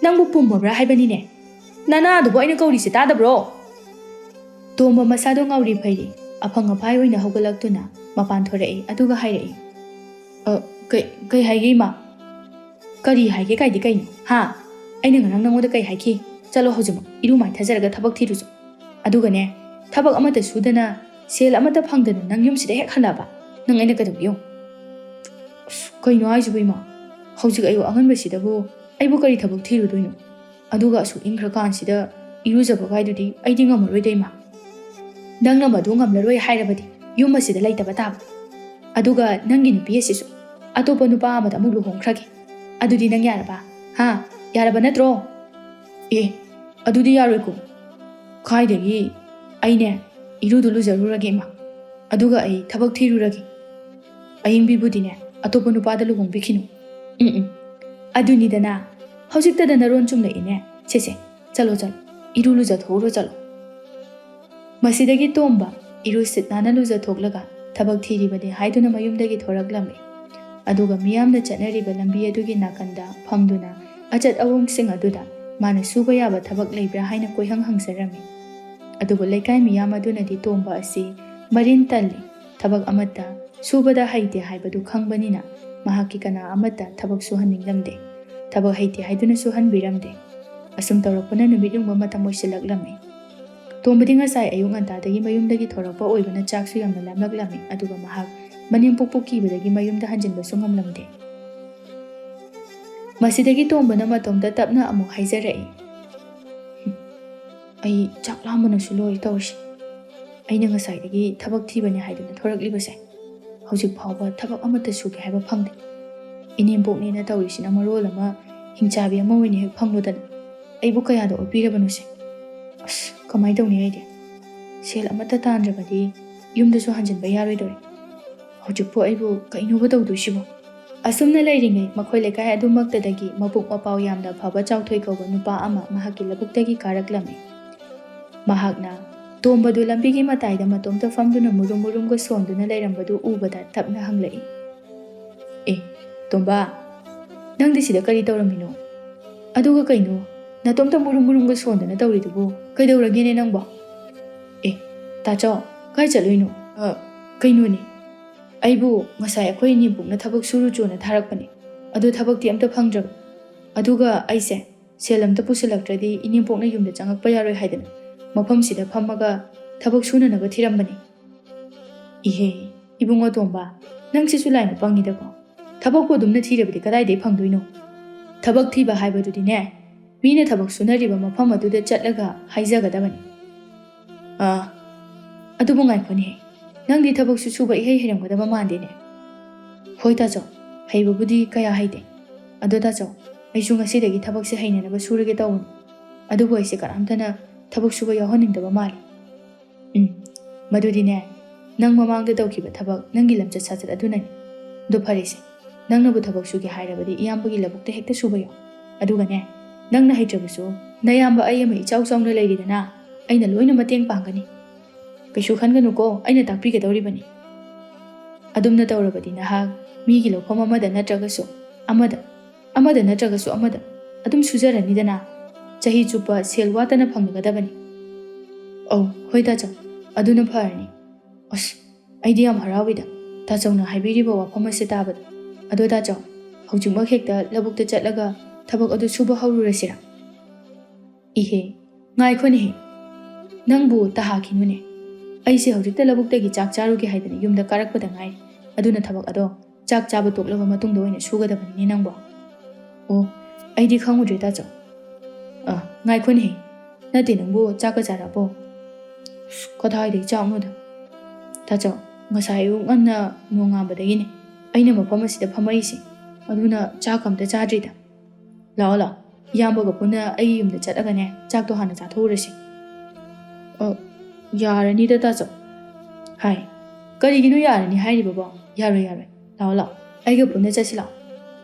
ꯅꯪꯕꯨ ꯄꯨꯝꯃꯕ꯭ꯔꯥ ꯍꯥꯏꯕꯅꯤꯅꯦ, ꯅꯅꯥꯗꯨꯕꯨ ꯑꯩꯅ ꯀꯧꯔꯤꯁꯦ ꯇꯥꯗꯕ꯭ꯔꯣ? ꯇꯣꯝꯕ ꯃꯁꯥꯗꯣ ꯉꯥꯎꯔꯤ ꯐꯩꯔꯤ ꯑꯐꯪ ꯑꯐꯥꯏ ꯑꯣꯏꯅ ꯍꯧꯒꯠꯂꯛꯇꯨꯅ ꯃꯄꯥꯟ ꯊꯣꯔꯛꯏ, ꯑꯗꯨꯒ ꯍꯥꯏꯔꯛꯏ, ꯀꯩ ꯍꯥꯏꯒꯦ ꯏꯃꯥ? ꯀꯔꯤ ꯍꯥꯏꯒꯦ ꯀꯥꯏꯗꯤ ꯀꯩꯅꯣ ꯍꯥ? ꯑꯩꯅ ꯉꯔꯥꯡ ꯅꯪꯉꯣꯟꯗ ꯀꯩ ꯍꯥꯏꯈꯤ? ꯆꯠꯂꯣ ꯍꯧꯖꯤꯛꯃꯛ ꯏꯔꯨ ꯃꯥꯏꯊꯖꯔꯒ ꯊꯕꯛ ꯊꯤꯔꯨꯆꯣ꯫ ꯑꯗꯨꯒꯅꯦ, ꯊꯕꯛ ꯑꯃꯠꯇ ꯁꯨꯗꯅ ꯁꯦꯜ ꯑꯃꯠꯇ ꯐꯪꯗꯅ ꯅꯪ ꯌꯨꯝꯁꯤꯗ ꯍꯦꯛ ꯍꯜꯂꯛꯑꯕ ꯅꯪ ꯑꯩꯅ ꯀꯩꯗꯧꯒꯦ? ꯑꯁ ꯀꯩꯅꯣ ꯍꯥꯏꯁꯤꯕꯨ ꯏꯃꯥ? ꯍꯧꯖꯤꯛ ꯑꯌꯨꯛ ꯑꯉꯟꯕꯁꯤꯗꯕꯨ ꯑꯩꯕꯨ ꯀꯔꯤ ꯊꯕꯛ ꯊꯤꯔꯨꯗꯣꯏꯅꯣ? ꯑꯗꯨꯒ ꯑꯁꯨꯛ ꯏꯪꯈ꯭ꯔꯀꯥꯟꯁꯤꯗ ꯏꯔꯨꯖꯕ ꯒꯥꯏꯗꯨꯗꯤ ꯑꯩꯗꯤ ꯉꯝꯃꯔꯣꯏꯗ ꯏꯃꯥ꯫ ꯅꯪꯅ ꯃꯗꯨ ꯉꯝꯂꯔꯣꯏ ꯍꯥꯏꯔꯕꯗꯤ ꯌꯨꯝ ꯑꯁꯤꯗ ꯂꯩꯇꯕ ꯇꯥꯕ꯫ ꯑꯗꯨꯒ ꯅꯪꯒꯤ ꯅꯨꯄꯤ ꯑꯁꯤꯁꯨ ꯑꯇꯣꯞꯄ ꯅꯨꯄꯥ ꯑꯃꯗ ꯑꯃꯨꯛ ꯂꯨꯍꯣꯡꯈ꯭ꯔꯒꯦ꯫ ꯑꯗꯨꯗꯤ ꯅꯪ ꯌꯥꯔꯕ? ꯍꯥ? ꯌꯥꯔꯕ ꯅꯠꯇ꯭ꯔꯣ? ꯑꯗꯨꯗꯤ ꯌꯥꯔꯣꯏꯀꯣ꯫ ꯈꯥꯏꯗꯒꯤ ꯑꯩꯅꯦ ꯏꯔꯨꯗꯨ ꯂꯨꯖꯔꯨꯔꯒꯦ ꯏꯃꯥ, ꯑꯗꯨꯒ ꯑꯩ ꯊꯕꯛ ꯊꯤꯔꯨꯔꯒꯦ꯫ ꯑꯌꯤꯡꯕꯤꯕꯨꯗꯤꯅꯦ ꯑꯇꯣꯞꯄ ꯅꯨꯄꯥꯗ ꯂꯨꯍꯣꯡꯕꯤꯈꯤꯅꯨ꯫ ꯑꯗꯨꯅꯤꯗꯅ ꯍꯧꯖꯤꯛꯇꯗ ꯅꯔꯣꯟ ꯆꯨꯝꯂꯛꯏꯅꯦ꯫ ꯁꯦ ꯆꯠꯂꯣ ꯏꯔꯨ ꯂꯨꯖꯊꯣꯛꯎꯔꯣ ꯆꯠꯂꯣ꯫ ꯃꯁꯤꯗꯒꯤ ꯇꯣꯝꯕ ꯏꯔꯨ ꯁꯤꯠ ꯅꯥꯟꯅ ꯂꯨꯖꯊꯣꯛꯂꯒ ꯊꯕꯛ ꯊꯤꯔꯤꯕꯅꯤ ꯍꯥꯏꯗꯨꯅ ꯃꯌꯨꯝꯗꯒꯤ ꯊꯣꯔꯛꯂꯝꯃꯤ꯫ ꯑꯗꯨꯒ ꯃꯤꯌꯥꯝꯅ ꯆꯠꯅꯔꯤꯕ ꯂꯝꯕꯤ ꯑꯗꯨꯒꯤ ꯅꯥꯀꯟꯗ ꯐꯝꯗꯨꯅ ꯑꯆꯠ ꯑꯋꯣꯡꯁꯤꯡ ꯑꯗꯨꯗ ꯃꯥꯅ ꯁꯨꯕ ꯌꯥꯕ ꯊꯕꯛ ꯂꯩꯕ꯭ꯔꯥ ꯍꯥꯏꯅ ꯀꯣꯏꯍꯪ ꯍꯪꯖꯔꯝꯃꯤ꯫ ꯑꯗꯨꯕꯨ ꯂꯩꯀꯥꯏ ꯃꯤꯌꯥꯝ ꯑꯗꯨꯅꯗꯤ ꯇꯣꯝꯕ ꯑꯁꯤ ꯃꯔꯤꯟ ꯇꯜꯂꯤ, ꯊꯕꯛ ꯑꯃꯠꯇ ꯁꯨꯕꯗ ꯍꯩꯇꯦ ꯍꯥꯏꯕꯗꯨ ꯈꯪꯕꯅꯤꯅ ꯃꯍꯥꯛꯀꯤ ꯀꯅꯥ ꯑꯃꯠꯇ ꯊꯕꯛ ꯁꯨꯍꯟꯅꯤꯡꯂꯝꯗꯦ, ꯊꯕꯛ ꯍꯩꯇꯦ ꯍꯥꯏꯗꯨꯅ ꯁꯨꯍꯟꯕꯤꯔꯝꯗꯦ꯫ ꯑꯁꯨꯝ ꯇꯧꯔꯛꯄꯅ ꯅꯨꯃꯤꯠ ꯌꯨꯡꯕ ꯃꯇꯝ ꯑꯣꯏꯁꯤꯜꯂꯛꯂꯝꯃꯤ꯫ ꯇꯣꯝꯕꯗꯤ ꯉꯁꯥꯏ ꯑꯌꯨꯛ ꯉꯟꯇꯥꯗꯒꯤ ꯃꯌꯨꯝꯗꯒꯤ ꯊꯣꯔꯛꯄ ꯑꯣꯏꯕꯅ ꯆꯥꯛꯁꯨ ꯌꯥꯝꯅ ꯂꯥꯝꯂꯛꯂꯝꯃꯤ, ꯑꯗꯨꯒ ꯃꯍꯥꯛ ꯃꯅꯦꯝꯄꯣꯛꯄꯨ ꯀꯤꯕꯗꯒꯤ ꯃꯌꯨꯝꯗ ꯍꯟꯖꯤꯟꯕꯁꯨ ꯉꯝꯂꯝꯗꯦ꯫ ꯃꯁꯤꯗꯒꯤ ꯇꯣꯝꯕꯅ ꯃꯇꯣꯝꯇ ꯇꯞꯅ ꯑꯃꯨꯛ ꯍꯥꯏꯖꯔꯛꯏ, ꯑꯩ ꯆꯥꯛ ꯂꯥꯝꯕꯅꯁꯨ ꯂꯣꯏꯔꯦ ꯇꯧꯔꯤꯁꯦ꯫ ꯑꯩꯅ ꯉꯁꯥꯏꯗꯒꯤ ꯊꯕꯛ ꯊꯤꯕꯅꯤ ꯍꯥꯏꯗꯨꯅ ꯊꯣꯔꯛꯂꯤꯕꯁꯦ, ꯍꯧꯖꯤꯛ ꯐꯥꯎꯕ ꯊꯕꯛ ꯑꯃꯠꯇ ꯁꯨꯒꯦ ꯍꯥꯏꯕ ꯐꯪꯗꯦ꯫ ꯏꯅꯦꯝꯄꯣꯛꯅꯦꯅ ꯇꯧꯔꯤꯁꯤꯅ ꯃꯔꯣꯜ ꯑꯃ ꯍꯤꯡꯆꯥꯕꯤ ꯑꯃ ꯑꯣꯏꯅ ꯍꯦꯛ ꯐꯪꯂꯨꯗꯅ ꯑꯩꯕꯨ ꯀꯌꯥꯗ ꯑꯣꯠꯄꯤꯔꯕꯅꯣꯁꯦ꯫ ꯑꯁ ꯀꯃꯥꯏꯅ ꯇꯧꯅꯤ ꯑꯩꯗꯤ? ꯁꯦꯜ ꯑꯃꯠꯇ ꯇꯥꯟꯗ꯭ꯔꯕꯗꯤ ꯌꯨꯝꯗꯁꯨ ꯍꯟꯖꯤꯟꯕ ꯌꯥꯔꯣꯏꯗꯧꯔꯦ꯫ ꯍꯧꯖꯤꯛꯄꯨ ꯑꯩꯕꯨ ꯀꯩꯅꯣꯕ ꯇꯧꯗꯣꯏꯁꯤꯕꯣ? ꯑꯁꯨꯝꯅ ꯂꯩꯔꯤꯉꯩ ꯃꯈꯣꯏ ꯂꯩꯀꯥꯏ ꯑꯗꯨꯃꯛꯇꯗꯒꯤ ꯃꯕꯨꯛ ꯃꯄꯥꯎ ꯌꯥꯝꯅ ꯐꯕ ꯆꯥꯎꯊꯣꯏ ꯀꯧꯕ ꯅꯨꯄꯥ ꯑꯃ ꯃꯍꯥꯛꯀꯤ ꯂꯧꯕꯨꯛꯇꯒꯤ ꯀꯥꯔꯛꯂꯝꯃꯤ꯫ ꯃꯍꯥꯛꯅ ꯇꯣꯝꯕꯗꯨ ꯂꯝꯕꯤꯒꯤ ꯃꯇꯥꯏꯗ ꯃꯇꯣꯝꯇ ꯐꯝꯗꯨꯅ ꯃꯨꯔꯨꯝ ꯃꯨꯔꯨꯝꯒ ꯁꯣꯟꯗꯨꯅ ꯂꯩꯔꯝꯕꯗꯨ ꯎꯕꯗ ꯇꯞꯅ ꯍꯪꯂꯛꯏ, ꯇꯣꯝꯕ, ꯅꯪꯗꯤ ꯁꯤꯗ ꯀꯔꯤ ꯇꯧꯔꯝꯃꯤꯅꯣ? ꯑꯗꯨꯒ ꯀꯩꯅꯣ ꯅꯇꯣꯝꯇ ꯃꯨꯔꯨꯝ ꯃꯨꯔꯨꯝꯒ ꯁꯣꯟꯗꯅ ꯇꯧꯔꯤꯗꯨꯕꯨ ꯀꯩꯗꯧꯔꯒꯦꯅꯦ ꯅꯪꯕꯣ? ꯇꯥꯆꯧ, ꯀꯥꯏ ꯆꯠꯂꯨꯏꯅꯣ? ꯀꯩꯅꯣꯅꯦ, ꯑꯩꯕꯨ ꯉꯁꯥꯏ ꯑꯩꯈꯣꯏ ꯏꯅꯦꯝꯄꯣꯛꯅ ꯊꯕꯛ ꯁꯨꯔꯨꯆꯣꯅ ꯊꯥꯔꯛꯄꯅꯦ, ꯑꯗꯨ ꯊꯕꯛꯇꯤ ꯑꯝꯇ ꯐꯪꯗ꯭ꯔꯕ, ꯑꯗꯨꯒ ꯑꯩꯁꯦ ꯁꯦꯜ ꯑꯝꯇ ꯄꯨꯁꯤꯜꯂꯛꯇ꯭ꯔꯗꯤ ꯏꯅꯦꯝꯄꯣꯛꯅ ꯌꯨꯝꯗ ꯆꯪꯉꯛꯄ ꯌꯥꯔꯣꯏ ꯍꯥꯏꯗꯅ ꯃꯐꯝꯁꯤꯗ ꯐꯝꯃꯒ ꯊꯕꯛ ꯁꯨꯅꯅꯕ ꯊꯤꯔꯝꯕꯅꯤ꯫ ꯏꯕꯨꯡꯉꯣ ꯇꯣꯝꯕ, ꯅꯪꯁꯤꯁꯨ ꯂꯥꯏꯅ ꯄꯪꯉꯤꯗꯀꯣ꯫ ꯊꯕꯛꯄꯨ ꯑꯗꯨꯝꯅ ꯊꯤꯔꯕꯗꯤ ꯀꯗꯥꯏꯗꯒꯤ ꯐꯪꯗꯣꯏꯅꯣ? ꯊꯕꯛ ꯊꯤꯕ ꯍꯥꯏꯕꯗꯨꯗꯤꯅꯦ, ꯃꯤꯅ ꯊꯕꯛ ꯁꯨꯅꯔꯤꯕ ꯃꯐꯝ ꯑꯗꯨꯗ ꯆꯠꯂꯒ ꯍꯥꯏꯖꯒꯗꯕꯅꯤ꯫ ꯑꯗꯨꯕꯨ ꯉꯥꯏꯈꯣꯅꯦ, ꯅꯪꯗꯤ ꯊꯕꯛꯁꯨ ꯁꯨꯕ ꯏꯍꯩ ꯍꯩꯔꯝꯒꯗꯕ ꯃꯥꯟꯗꯦꯅꯦ꯫ ꯍꯣꯏ ꯇꯥꯆꯧ, ꯍꯩꯕꯕꯨꯗꯤ ꯀꯌꯥ ꯍꯩꯇꯦ, ꯑꯗꯣ ꯇꯥꯆꯧ ꯑꯩꯁꯨ ꯉꯁꯤꯗꯒꯤ ꯊꯕꯛꯁꯦ ꯍꯩꯅꯅꯕ ꯁꯨꯔꯒꯦ ꯇꯧꯕꯅꯤ, ꯑꯗꯨꯕꯨ ꯑꯩꯁꯦ ꯀꯅꯥꯝꯇꯅ ꯊꯕꯛ ꯁꯨꯕ ꯌꯥꯎꯍꯟꯅꯤꯡꯗꯕ ꯃꯥꯜꯂꯤ꯫ ꯃꯗꯨꯗꯤꯅꯦ, ꯅꯪ ꯃꯃꯥꯡꯗ ꯇꯧꯈꯤꯕ ꯊꯕꯛ ꯅꯪꯒꯤ ꯂꯝꯆꯠ ꯁꯥꯖꯠ ꯑꯗꯨꯅꯅꯤ꯫ ꯑꯗꯨ ꯐꯔꯦꯁꯦ, ꯅꯪꯅꯕꯨ ꯊꯕꯛ ꯁꯨꯒꯦ ꯍꯥꯏꯔꯕꯗꯤ ꯏꯌꯥꯝꯕꯒꯤ ꯂꯧꯕꯨꯛꯇ ꯍꯦꯛꯇ ꯁꯨꯕ ꯌꯥꯎ, ꯑꯗꯨꯒꯅꯦ ꯅꯪꯅ ꯍꯩꯇ꯭ꯔꯕꯁꯨ ꯅꯌꯥꯝꯕ ꯑꯩ ꯑꯃ ꯏꯆꯥꯎ ꯆꯥꯎꯅ ꯂꯩꯔꯤꯗꯅ, ꯑꯩꯅ ꯂꯣꯏꯅ ꯃꯇꯦꯡ ꯄꯥꯡꯒꯅꯤ꯫ ꯀꯩꯁꯨ ꯈꯟꯒꯅꯨꯀೋ, ꯑꯩꯅ ꯇꯥꯛꯄꯤꯒꯗꯧꯔꯤꯕꯅꯤ꯫ ꯑꯗꯨꯝꯅ ꯇꯧꯔꯕꯗꯤ ꯅꯍꯥꯛ ꯃꯤꯒꯤ ꯂꯧꯐꯝ ꯑꯃꯗ ꯅꯠꯇ꯭ꯔꯒꯁꯨ ꯑꯃꯗ ꯑꯗꯨꯝ ꯁꯨꯖꯔꯅꯤꯗꯅ, ꯆꯍꯤ ꯆꯨꯞꯄ ꯁꯦꯜ ꯋꯥꯠꯇꯅ ꯐꯪꯒꯗꯕꯅꯤ꯫ ꯍꯣꯏ ꯇꯥꯆꯧ, ꯑꯗꯨꯅ ꯐꯔꯅꯤ꯫ ꯑꯁ ꯑꯩꯗꯤ ꯌꯥꯝ ꯍꯔꯥꯎꯏꯗ ꯇꯥꯆꯧꯅ ꯍꯥꯏꯕꯤꯔꯤꯕ ꯋꯥꯐꯝ ꯑꯁꯤ ꯇꯥꯕꯗ꯫ ꯑꯗꯣ ꯇꯥꯆꯧ, ꯍꯧꯖꯤꯛꯃꯛ ꯍꯦꯛꯇ ꯂꯧꯕꯨꯛꯇ ꯆꯠꯂꯒ ꯊꯕꯛ ꯑꯗꯨ ꯁꯨꯕ ꯍꯧꯔꯨꯔꯁꯤꯔꯥ? ꯉꯥꯏꯈꯣꯅꯦꯍꯦ, ꯅꯪꯕꯨ ꯇꯥꯍꯥꯈꯤꯅꯨꯅꯦ꯫ ꯑꯩꯁꯦ ꯍꯧꯖꯤꯛꯇ ꯂꯧꯕꯨꯛꯇꯒꯤ ꯆꯥꯛ ꯆꯥꯔꯨꯒꯦ ꯍꯥꯏꯗꯅ ꯌꯨꯝꯗ ꯀꯥꯔꯛꯄꯗ ꯉꯥꯏꯔꯤ ꯑꯗꯨꯅ ꯊꯕꯛ ꯑꯗꯣ ꯆꯥꯛ ꯆꯥꯕ ꯇꯣꯛꯂꯕ ꯃꯇꯨꯡꯗ ꯑꯣꯏꯅ ꯁꯨꯒꯗꯕꯅꯤꯅꯦ ꯅꯪꯕꯣ ꯑꯣ ꯑꯩꯗꯤ ꯈꯪꯉꯨꯗ꯭ꯔꯦ ꯇꯥꯆꯧ ꯉꯥꯏꯈꯣꯅꯦꯍꯦ ꯅꯠꯇꯦ ꯅꯪꯕꯨ ꯆꯥꯛꯀ ꯆꯥꯔꯕꯣ ꯀꯗꯥꯏꯗꯒꯤ ꯆꯥꯛꯅꯣꯗ ꯇꯥꯆꯧ ꯉꯁꯥꯏ ꯑꯌꯨꯛ ꯉꯟꯅ ꯅꯣꯡꯉꯥꯟꯕꯗꯒꯤꯅꯦ ꯑꯩꯅ ꯃꯐꯝ ꯑꯁꯤꯗ ꯐꯝꯃꯛꯏꯁꯦ ꯑꯗꯨꯅ ꯆꯥꯛ ꯑꯝꯇ ꯆꯥꯗ꯭ꯔꯤꯗ ꯂꯥꯛꯑꯣ ꯂꯥꯛꯑꯣ ꯏꯌꯥꯝꯕꯒ ꯄꯨꯟꯅ ꯑꯩꯒꯤ ꯌꯨꯝꯗ ꯆꯠꯂꯒꯅꯦ ꯆꯥꯛꯇꯣ ꯍꯥꯟꯅ ꯆꯥꯊꯣꯛꯎꯔꯁꯤ ꯌꯥꯔꯅꯤꯗ ꯇꯥꯆꯧ ꯍꯥꯏ ꯀꯔꯤꯒꯤꯅꯣ ꯌꯥꯔꯅꯤ ꯍꯥꯏꯔꯤꯕꯕꯣ ꯌꯥꯔꯣꯏ ꯂꯥꯛꯑꯣ ꯂꯥꯛꯑꯣ ꯑꯩꯒ ꯄꯨꯟꯅ ꯆꯠꯁꯤ ꯂꯥꯛꯑꯣ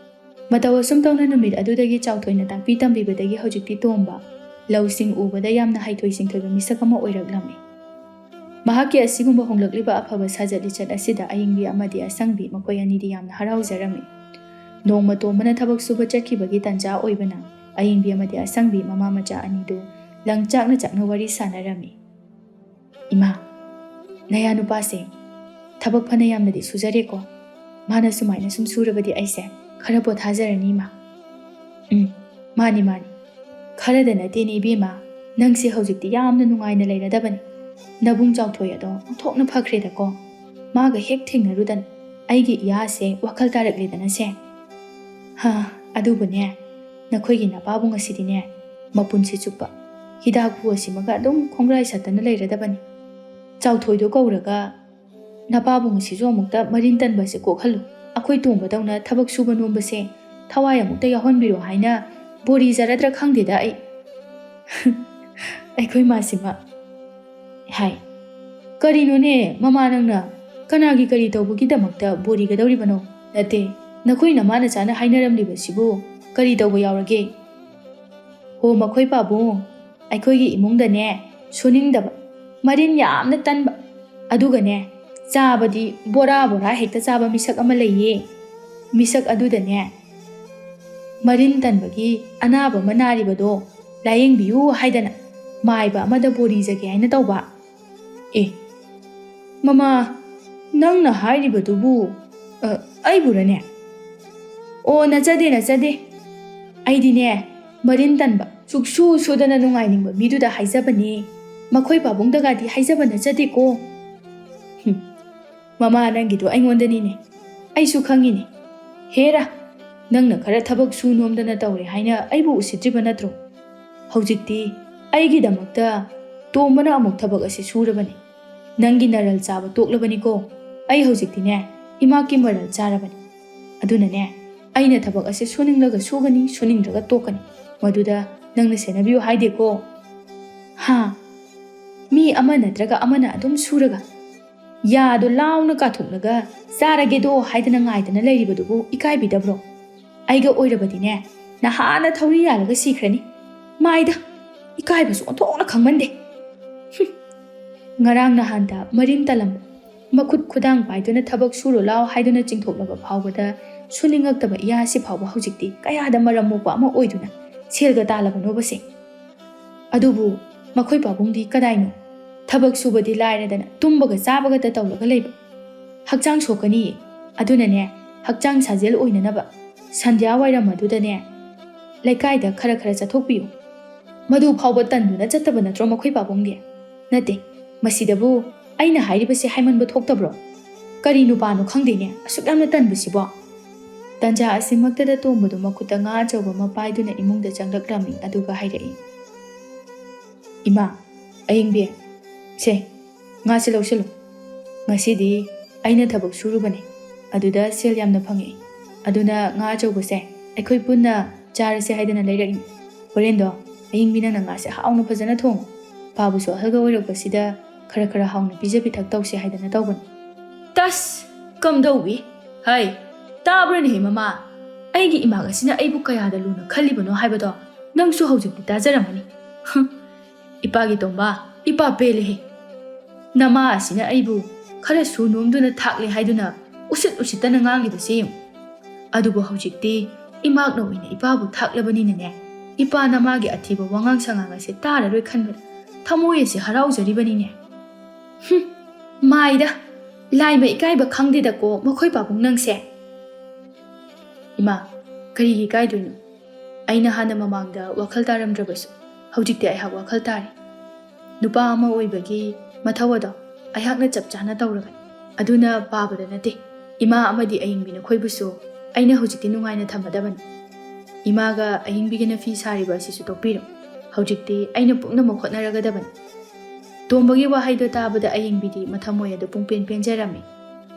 ꯃꯇꯧ ꯑꯁꯨꯝ ꯇꯧꯅ ꯅꯨꯃꯤꯠ ꯑꯗꯨꯗꯒꯤ ꯆꯥꯎꯊꯣꯏꯅ ꯇꯥꯛꯄꯤ ꯇꯝꯕꯤꯕꯗꯒꯤ ꯍꯧꯖꯤꯛꯇꯤ ꯇꯣꯝꯕ ꯂꯧꯁꯤꯡ ꯎꯕꯗ ꯌꯥꯝꯅ ꯍꯩꯊꯣꯏ ꯁꯤꯡꯊꯣꯏꯕ ꯃꯤꯁꯛ ꯑꯃ ꯑꯣꯏꯔꯛꯂꯝꯃꯤ ꯃꯍꯥꯛꯀꯤ ꯑꯁꯤꯒꯨꯝꯕ ꯍꯣꯡꯂꯛꯂꯤꯕ ꯑꯐꯕ ꯁꯥꯖꯠ ꯂꯤꯆꯠ ꯑꯁꯤꯗ ꯑꯌꯤꯡꯕꯤ ꯑꯃꯗꯤ ꯑꯁꯪꯕꯤ ꯃꯈꯣꯏ ꯑꯅꯤꯗꯤ ꯌꯥꯝꯅ ꯍꯔꯥꯎꯖꯔꯝꯃꯤ ꯅꯣꯡꯃ ꯇꯣꯝꯕꯅ ꯊꯕꯛ ꯁꯨꯕ ꯆꯠꯈꯤꯕꯒꯤ ꯇꯥꯟꯖꯥ ꯑꯣꯏꯕꯅ ꯑꯌꯤꯡꯕꯤ ꯑꯃꯗꯤ ꯑꯁꯪꯕꯤ ꯃꯃꯥ ꯃꯆꯥ ꯑꯅꯤꯗꯨ ꯂꯪꯆꯥꯛꯅ ꯋꯥꯔꯤ ꯁꯥꯟꯅꯔꯝꯃꯤ ꯏꯃꯥ ꯅꯌꯥ ꯅꯨꯄꯥꯁꯦ ꯊꯕꯛ ꯐꯅ ꯌꯥꯝꯅꯗꯤ ꯁꯨꯖꯔꯦꯀꯣ ꯃꯥꯅ ꯁꯨꯃꯥꯏꯅ ꯁꯨꯝ ꯁꯨꯔꯕꯗꯤ ꯑꯩꯁꯦ ꯈꯔ ꯄꯣꯊꯥꯖꯔꯅꯤ ꯏꯃꯥ ꯃꯥꯅꯤ ꯈꯔꯗ ꯅꯠꯇꯦꯅꯦ ꯏꯕꯦꯝꯃ ꯅꯪꯁꯦ ꯍꯧꯖꯤꯛꯇꯤ ꯌꯥꯝꯅ ꯅꯨꯡꯉꯥꯏꯅ ꯂꯩꯔꯗꯕꯅꯤ ꯅꯕꯨꯡ ꯆꯥꯎꯊꯣꯏ ꯑꯗꯣ ꯑꯣꯟꯊꯣꯛꯅ ꯐꯈ꯭ꯔꯦꯗꯀꯣ ꯃꯥꯒ ꯍꯦꯛ ꯊꯦꯡꯅꯔꯨꯗꯅ ꯑꯩꯒꯤ ꯏꯌꯥꯁꯦ ꯋꯥꯈꯜ ꯇꯥꯔꯛꯂꯦꯗꯅꯁꯦ ꯑꯗꯨꯕꯨꯅꯦ ꯅꯈꯣꯏꯒꯤ ꯅꯄꯥꯕꯨꯡ ꯑꯁꯤꯗꯤꯅꯦ ꯃꯄꯨꯟꯁꯤ ꯆꯨꯞꯄ ꯍꯤꯗꯥꯛ ꯄꯨꯑꯁꯤꯃꯒ ꯑꯗꯨꯝ ꯈꯣꯡꯒ꯭ꯔꯥꯏ ꯁꯠꯇꯅ ꯂꯩꯔꯗꯕꯅꯤ ꯆꯥꯎꯊꯣꯏꯗꯣ ꯀꯧꯔꯒ ꯅꯄꯥꯕꯨꯡ ꯑꯁꯤꯁꯨ ꯑꯃꯨꯛꯇ ꯃꯔꯤꯟ ꯇꯟꯕꯁꯦ ꯀꯣꯛꯍꯜꯂꯨ ꯑꯩꯈꯣꯏ ꯇꯣꯡꯕꯗꯧꯅ ꯊꯕꯛ ꯁꯨꯕ ꯅꯣꯝꯕꯁꯦ ꯊꯋꯥꯏ ꯑꯃꯨꯛꯇ ꯌꯥꯎꯍꯟꯕꯤꯔꯣ ꯍꯥꯏꯅ ꯕꯣꯔꯤꯖꯔꯗ꯭ꯔꯥ ꯈꯪꯗꯦꯗ ꯑꯩꯈꯣꯏ ꯃꯥꯁꯤꯃ ꯍꯥꯏ ꯀꯔꯤꯅꯣꯅꯦ ꯃꯃꯥ ꯅꯪꯅ ꯀꯅꯥꯒꯤ ꯀꯔꯤ ꯇꯧꯕꯒꯤꯗꯃꯛꯇ ꯕꯣꯔꯤꯒꯗꯧꯔꯤꯕꯅꯣ ꯅꯠꯇꯦ ꯅꯈꯣꯏ ꯅꯃꯥ ꯅꯆꯥꯅ ꯍꯥꯏꯅꯔꯝꯂꯤꯕꯁꯤꯕꯨ ꯀꯔꯤ ꯇꯧꯕ ꯌꯥꯎꯔꯒꯦ ꯍꯣ ꯃꯈꯣꯏ ꯄꯥꯕꯨꯡ ꯑꯩꯈꯣꯏꯒꯤ ꯏꯃꯨꯡꯗꯅꯦ ꯁꯨꯅꯤꯡꯗꯕ ꯃꯔꯤꯟ ꯌꯥꯝꯅ ꯇꯟꯕ ꯑꯗꯨꯒꯅꯦ ꯆꯥꯕꯗꯤ ꯕꯣꯔꯥ ꯍꯦꯛꯇ ꯆꯥꯕ ꯃꯤꯁꯛ ꯑꯃ ꯂꯩꯌꯦ ꯃꯤꯁꯛ ꯑꯗꯨꯗꯅꯦ ꯃꯔꯤꯟ ꯇꯟꯕꯒꯤ ꯑꯅꯥꯕ ꯑꯃ ꯅꯥꯔꯤꯕꯗோ ꯂꯥꯌꯦꯡꯕꯤꯌꯨ ꯍꯥꯏꯗꯅ ꯃꯥꯏꯕ ꯑꯃꯗ ꯕꯣꯔꯤꯖꯒꯦ ꯍꯥꯏꯅ ꯇꯧꯕ ꯃꯃꯥ ꯅꯪꯅ ꯍꯥꯏꯔꯤꯕꯗꯨꯕꯨ ꯑꯩꯕꯨꯔꯅꯦ ꯑꯣ ꯅꯆꯗꯦ ꯑꯩꯗꯤꯅꯦ ꯃꯔꯤꯟ ꯇꯟꯕ ꯁꯨꯛꯁꯨ ꯁꯨꯗꯅ ꯅꯨꯡꯉꯥꯏꯅꯤꯡꯕ ꯃꯤꯗꯨꯗ ꯍꯥꯏꯖꯕꯅꯦ ꯃꯈꯣꯏ ꯄꯥꯕꯨꯡꯗꯒꯗꯤ ꯍꯥꯏꯖꯕ ꯅꯆꯗꯦꯀꯣ ꯃꯃꯥ ꯅꯪꯒꯤꯗꯣ ꯑꯩꯉꯣꯟꯗꯅꯤꯅꯦ ꯑꯩꯁꯨ ꯈꯪꯉꯤꯅꯦ ꯍꯦꯔꯥ ꯅꯪꯅ ꯈꯔ ꯊꯕꯛ ꯁꯨ ꯅꯣꯝꯗꯅ ꯇꯧꯔꯦ ꯍꯥꯏꯅ ꯑꯩꯕꯨ ꯎꯁꯤꯠꯇ꯭ꯔꯤꯕ ꯅꯠꯇ꯭ꯔꯣ ꯍꯧꯖꯤꯛꯇꯤ ꯑꯩꯒꯤꯗꯃꯛꯇ ꯇꯣꯝꯕꯅ ꯑꯃꯨꯛ ꯊꯕꯛ ꯑꯁꯤ ꯁꯨꯔꯕꯅꯤ ꯅꯪꯒꯤ ꯅꯔꯜ ꯆꯥꯕ ꯇꯣꯛꯂꯕꯅꯤꯀꯣ ꯑꯩ ꯍꯧꯖꯤꯛꯇꯤꯅꯦ ꯏꯃꯥꯛꯀꯤ ꯃꯔꯜ ꯆꯥꯔꯕꯅꯤ ꯑꯗꯨꯅꯅꯦ ꯑꯩꯅ ꯊꯕꯛ ꯑꯁꯤ ꯁꯨꯅꯤꯡꯂꯒ ꯁꯨꯒꯅꯤ ꯁꯨꯅꯤꯡꯗ꯭ꯔꯒ ꯇꯣꯛꯀꯅꯤ ꯃꯗꯨꯗ ꯅꯪꯅ ꯁꯦꯟꯅꯕꯤꯌꯨ ꯍꯥꯏꯗꯦꯀꯣ ꯃꯤ ꯑꯃ ꯅꯠꯇ꯭ꯔꯒ ꯑꯃꯅ ꯑꯗꯨꯝ ꯁꯨꯔꯒ ꯌꯥꯗꯣ ꯂꯥꯎꯅ ꯀꯥꯊꯣꯛꯂꯒ ꯆꯥꯔꯒꯦꯗꯣ ꯍꯥꯏꯗꯅ ꯉꯥꯏꯗꯅ ꯂꯩꯔꯤꯕꯗꯨꯕꯨ ꯏꯀꯥꯏꯕꯤꯗꯕ꯭ꯔꯣ ꯑꯩꯒ ꯑꯣꯏꯔꯕꯗꯤꯅꯦ ꯅꯍꯥꯟꯅ ꯊꯧꯔꯤ ꯌꯥꯜꯂꯒ ꯁꯤꯈ꯭ꯔꯅꯤ ꯃꯥꯏꯗ ꯏꯀꯥꯏꯕꯁꯨ ꯑꯣꯟꯊꯣꯛꯅ ꯈꯪꯃꯟꯗꯦ ꯉꯔꯥꯡ ꯅꯍꯥꯟꯗ ꯃꯔꯤꯟ ꯇꯜꯂꯝꯕ ꯃꯈꯨꯠ ꯈꯨꯗꯥꯡ ꯄꯥꯏꯗꯨꯅ ꯊꯕꯛ ꯁꯨꯔꯣ ꯂꯥꯎ ꯍꯥꯏꯗꯨꯅ ꯆꯤꯡꯊꯣꯛꯂꯕ ꯐꯥꯎꯕꯗ ꯁꯨꯅꯤꯡꯉꯛꯇꯕ ꯏꯌꯥꯁꯤ ꯐꯥꯎꯕ ꯍꯧꯖꯤꯛꯇꯤ ꯀꯌꯥꯗ ꯃꯔꯝ ꯃꯣꯛꯄ ꯑꯃ ꯑꯣꯏꯗꯨꯅ ꯁꯦꯜꯒ ꯇꯥꯜꯂꯕꯅꯣꯕꯁꯦ ꯑꯗꯨꯕꯨ ꯃꯈꯣꯏ ꯄꯥꯕꯨꯡꯗꯤ ꯀꯗꯥꯏꯅꯣ ꯊꯕꯛ ꯁꯨꯕꯗꯤ ꯂꯥꯏꯔꯗꯅ ꯇꯨꯝꯕꯒ ꯆꯥꯕꯒꯇ ꯇꯧꯔꯒ ꯂꯩꯕ ꯍꯛꯆꯥꯡ ꯁꯣꯛꯀꯅꯤꯌꯦ ꯑꯗꯨꯅꯅꯦ ꯍꯛꯆꯥꯡ ꯁꯥꯖꯦꯜ ꯑꯣꯏꯅꯅꯕ ꯁꯟꯙ꯭ꯌꯥ ꯋꯥꯏꯔꯝ ꯑꯗꯨꯗꯅꯦ ꯂꯩꯀꯥꯏꯗ ꯈꯔ ꯆꯠꯊꯣꯛꯄꯤꯌꯨ ꯃꯗꯨ ꯐꯥꯎꯕ ꯇꯟꯗꯨꯅ ꯆꯠꯇꯕ ꯅꯠꯇ꯭ꯔꯣ ꯃꯈꯣꯏ ꯄꯥꯕꯨꯡꯗꯤ ꯅꯠꯇꯦ ꯃꯁꯤꯗꯕꯨ ꯑꯩꯅ ꯍꯥꯏꯔꯤꯕꯁꯦ ꯍꯥꯏꯃꯟꯕ ꯊꯣꯛꯇꯕ꯭ꯔꯣ ꯀꯔꯤ ꯅꯨꯄꯥꯅꯣ ꯈꯪꯗꯦꯅꯦ ꯑꯁꯨꯛ ꯌꯥꯝꯅ ꯇꯟꯕꯁꯤꯕꯣ ꯇꯟꯖꯥ ꯑꯁꯤꯃꯛꯇꯗ ꯇꯣꯝꯕꯗꯨ ꯃꯈꯨꯠꯇ ꯉꯥ ꯑꯆꯧꯕ ꯑꯃ ꯄꯥꯏꯗꯨꯅ ꯏꯃꯨꯡꯗ ꯆꯪꯂꯛꯂꯝꯃꯤ ꯑꯗꯨꯒ ꯍꯥꯏꯔꯛꯏ ꯏꯃꯥ ꯑꯌꯤꯡꯕꯤ ꯁꯦ ꯉꯥꯁꯦ ꯂꯧꯁꯤꯜꯂꯨ ꯉꯁꯤꯗꯤ ꯑꯩꯅ ꯊꯕꯛ ꯁꯨꯔꯨꯕꯅꯦ ꯑꯗꯨꯗ ꯁꯦꯜ ꯌꯥꯝꯅ ꯐꯪꯉꯛꯏ ꯑꯗꯨꯅ ꯉꯥ ꯑꯆꯧꯕꯁꯦ ꯑꯩꯈꯣꯏ ꯄꯨꯟꯅ ꯆꯥꯔꯁꯦ ꯍꯥꯏꯗꯅ ꯂꯩꯔꯛꯏ ꯍꯣꯔꯦꯟꯗꯣ ꯑꯌꯤꯡꯕꯤ ꯅꯪꯅ ꯉꯥꯁꯦ ꯍꯥꯎꯅ ꯐꯖꯅ ꯊꯣꯡꯉꯨ ꯄꯥꯕꯨꯁꯨ ꯑꯍꯜꯒ ꯑꯣꯏꯔꯛꯄꯁꯤꯗ ꯈꯔ ꯍꯥꯎꯅ ꯄꯤꯖ ꯄꯤꯊꯛ ꯇꯧꯁꯦ ꯍꯥꯏꯗꯅ ꯇꯧꯕꯅꯤ ꯇꯁ ꯀꯝꯗꯧꯋꯤ ꯍꯩ ꯇꯥꯕ꯭ꯔꯅꯦꯍꯦ ꯃꯃꯥ ꯑꯩꯒꯤ ꯏꯃꯥꯛ ꯑꯁꯤꯅ ꯑꯩꯕꯨ ꯀꯌꯥꯗ ꯂꯨꯅ ꯈꯜꯂꯤꯕꯅꯣ ꯍꯥꯏꯕꯗꯣ ꯅꯪꯁꯨ ꯍꯧꯖꯤꯛꯇꯤ ꯇꯥꯖꯔꯝꯃꯅꯤ ꯏꯄꯥꯒꯤ ꯇꯣꯝꯕ ꯏꯄꯥ ꯄꯦꯜꯂꯦꯍꯦ ꯅꯃꯥ ꯑꯁꯤꯅ ꯑꯩꯕꯨ ꯈꯔ ꯁꯨ ꯅꯣꯝꯗꯨꯅ ꯊꯥꯛꯂꯦ ꯍꯥꯏꯗꯨꯅ ꯎꯁꯤꯠꯇꯅ ꯉꯥꯡꯂꯤꯕꯁꯦ ꯌꯦꯡꯉꯨ ꯑꯗꯨꯕꯨ ꯍꯧꯖꯤꯛꯇꯤ ꯏꯃꯥꯛꯅ ꯑꯣꯏꯅ ꯏꯄꯥꯕꯨ ꯊꯥꯛꯂꯕꯅꯤꯅꯅꯦ ꯏꯄꯥ ꯅꯃꯥꯒꯤ ꯑꯊꯤꯕ ꯋꯥꯉꯥꯡ ꯁꯉꯥꯡ ꯑꯁꯦ ꯇꯥꯔꯔꯣꯏ ꯈꯟꯕꯗ ꯊꯃꯣꯏ ꯑꯁꯤ ꯍꯔꯥꯎꯖꯔꯤꯕꯅꯤꯅꯦ ꯃꯥꯏꯗ ꯂꯥꯏꯃ ꯏꯀꯥꯏꯕ ꯈꯪꯗꯦꯗꯀꯣ ꯃꯈꯣꯏ ꯄꯥꯕꯨꯡ ꯅꯪꯁꯦ ꯏꯃꯥ ꯀꯔꯤꯒꯤ ꯏꯀꯥꯏꯗꯣꯏꯅꯣ ꯑꯩꯅ ꯍꯥꯟꯅ ꯃꯃꯥꯡꯗ ꯋꯥꯈꯜ ꯇꯥꯔꯝꯗ꯭ꯔꯕꯁꯨ ꯍꯧꯖꯤꯛꯇꯤ ꯑꯩꯍꯥꯛ ꯋꯥꯈꯜ ꯇꯥꯔꯤ ꯅꯨꯄꯥ ꯑꯃ ꯑꯣꯏꯕꯒꯤ ꯃꯊꯧ ꯑꯗꯣ ꯑꯩꯍꯥꯛꯅ ꯆꯞ ꯆꯥꯅ ꯇꯧꯔꯕꯅꯤ꯫ ꯑꯗꯨꯅ ꯄꯥꯕꯗ ꯅꯠꯇꯦ, ꯏꯃꯥ ꯑꯃꯗꯤ ꯑꯌꯤꯡꯕꯤ ꯅꯈꯣꯏꯕꯨꯁꯨ ꯑꯩꯅ ꯍꯧꯖꯤꯛꯇꯤ ꯅꯨꯡꯉꯥꯏꯅ ꯊꯝꯃꯗꯕꯅꯤ꯫ ꯏꯃꯥꯒ ꯑꯌꯤꯡꯕꯤꯒꯅ ꯐꯤ ꯁꯥꯔꯤꯕ ꯑꯁꯤꯁꯨ ꯇꯣꯛꯄꯤꯔꯣ꯫ ꯍꯧꯖꯤꯛꯇꯤ ꯑꯩꯅ ꯄꯨꯝꯅꯃꯛ ꯍꯣꯠꯅꯔꯒꯗꯕꯅꯤ꯫ ꯇꯣꯝꯕꯒꯤ ꯋꯥꯍꯩꯗꯣ ꯇꯥꯕꯗ ꯑꯌꯤꯡꯕꯤꯗꯤ ꯃꯊꯃꯣꯏ ꯑꯗꯨ ꯄꯨꯡꯄꯦꯟ ꯄꯦꯟꯖꯔꯝꯃꯤ꯫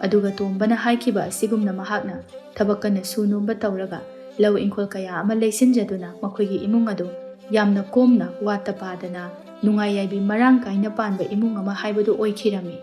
ꯑꯗꯨꯒ ꯇꯣꯝꯕꯅ ꯍꯥꯏꯈꯤꯕ ꯑꯁꯤꯒꯨꯝꯅ ꯃꯍꯥꯛꯅ ꯊꯕꯛ ꯀꯟꯅ ꯁꯨ ꯅꯣꯝꯕ ꯇꯧꯔꯒ ꯂꯧ ꯏꯪꯈꯣꯜ ꯀꯌꯥ ꯑꯃ ꯂꯩꯁꯤꯟꯖꯗꯨꯅ ꯃꯈꯣꯏꯒꯤ ꯏꯃꯨꯡ ꯑꯗꯨ ꯌꯥꯝꯅ ꯀꯣꯝꯅ ꯋꯥꯠꯇ ꯄꯥꯗꯅ ꯅꯨꯡꯉꯥꯏ ꯌꯥꯏꯕꯤ ꯃꯔꯥꯡ ꯀꯥꯏꯅ ꯄꯥꯟꯕ ꯏꯃꯨꯡ ꯑꯃ ꯍꯥꯏꯕꯗꯨ ꯑꯣꯏꯈꯤꯔꯝꯃꯤ꯫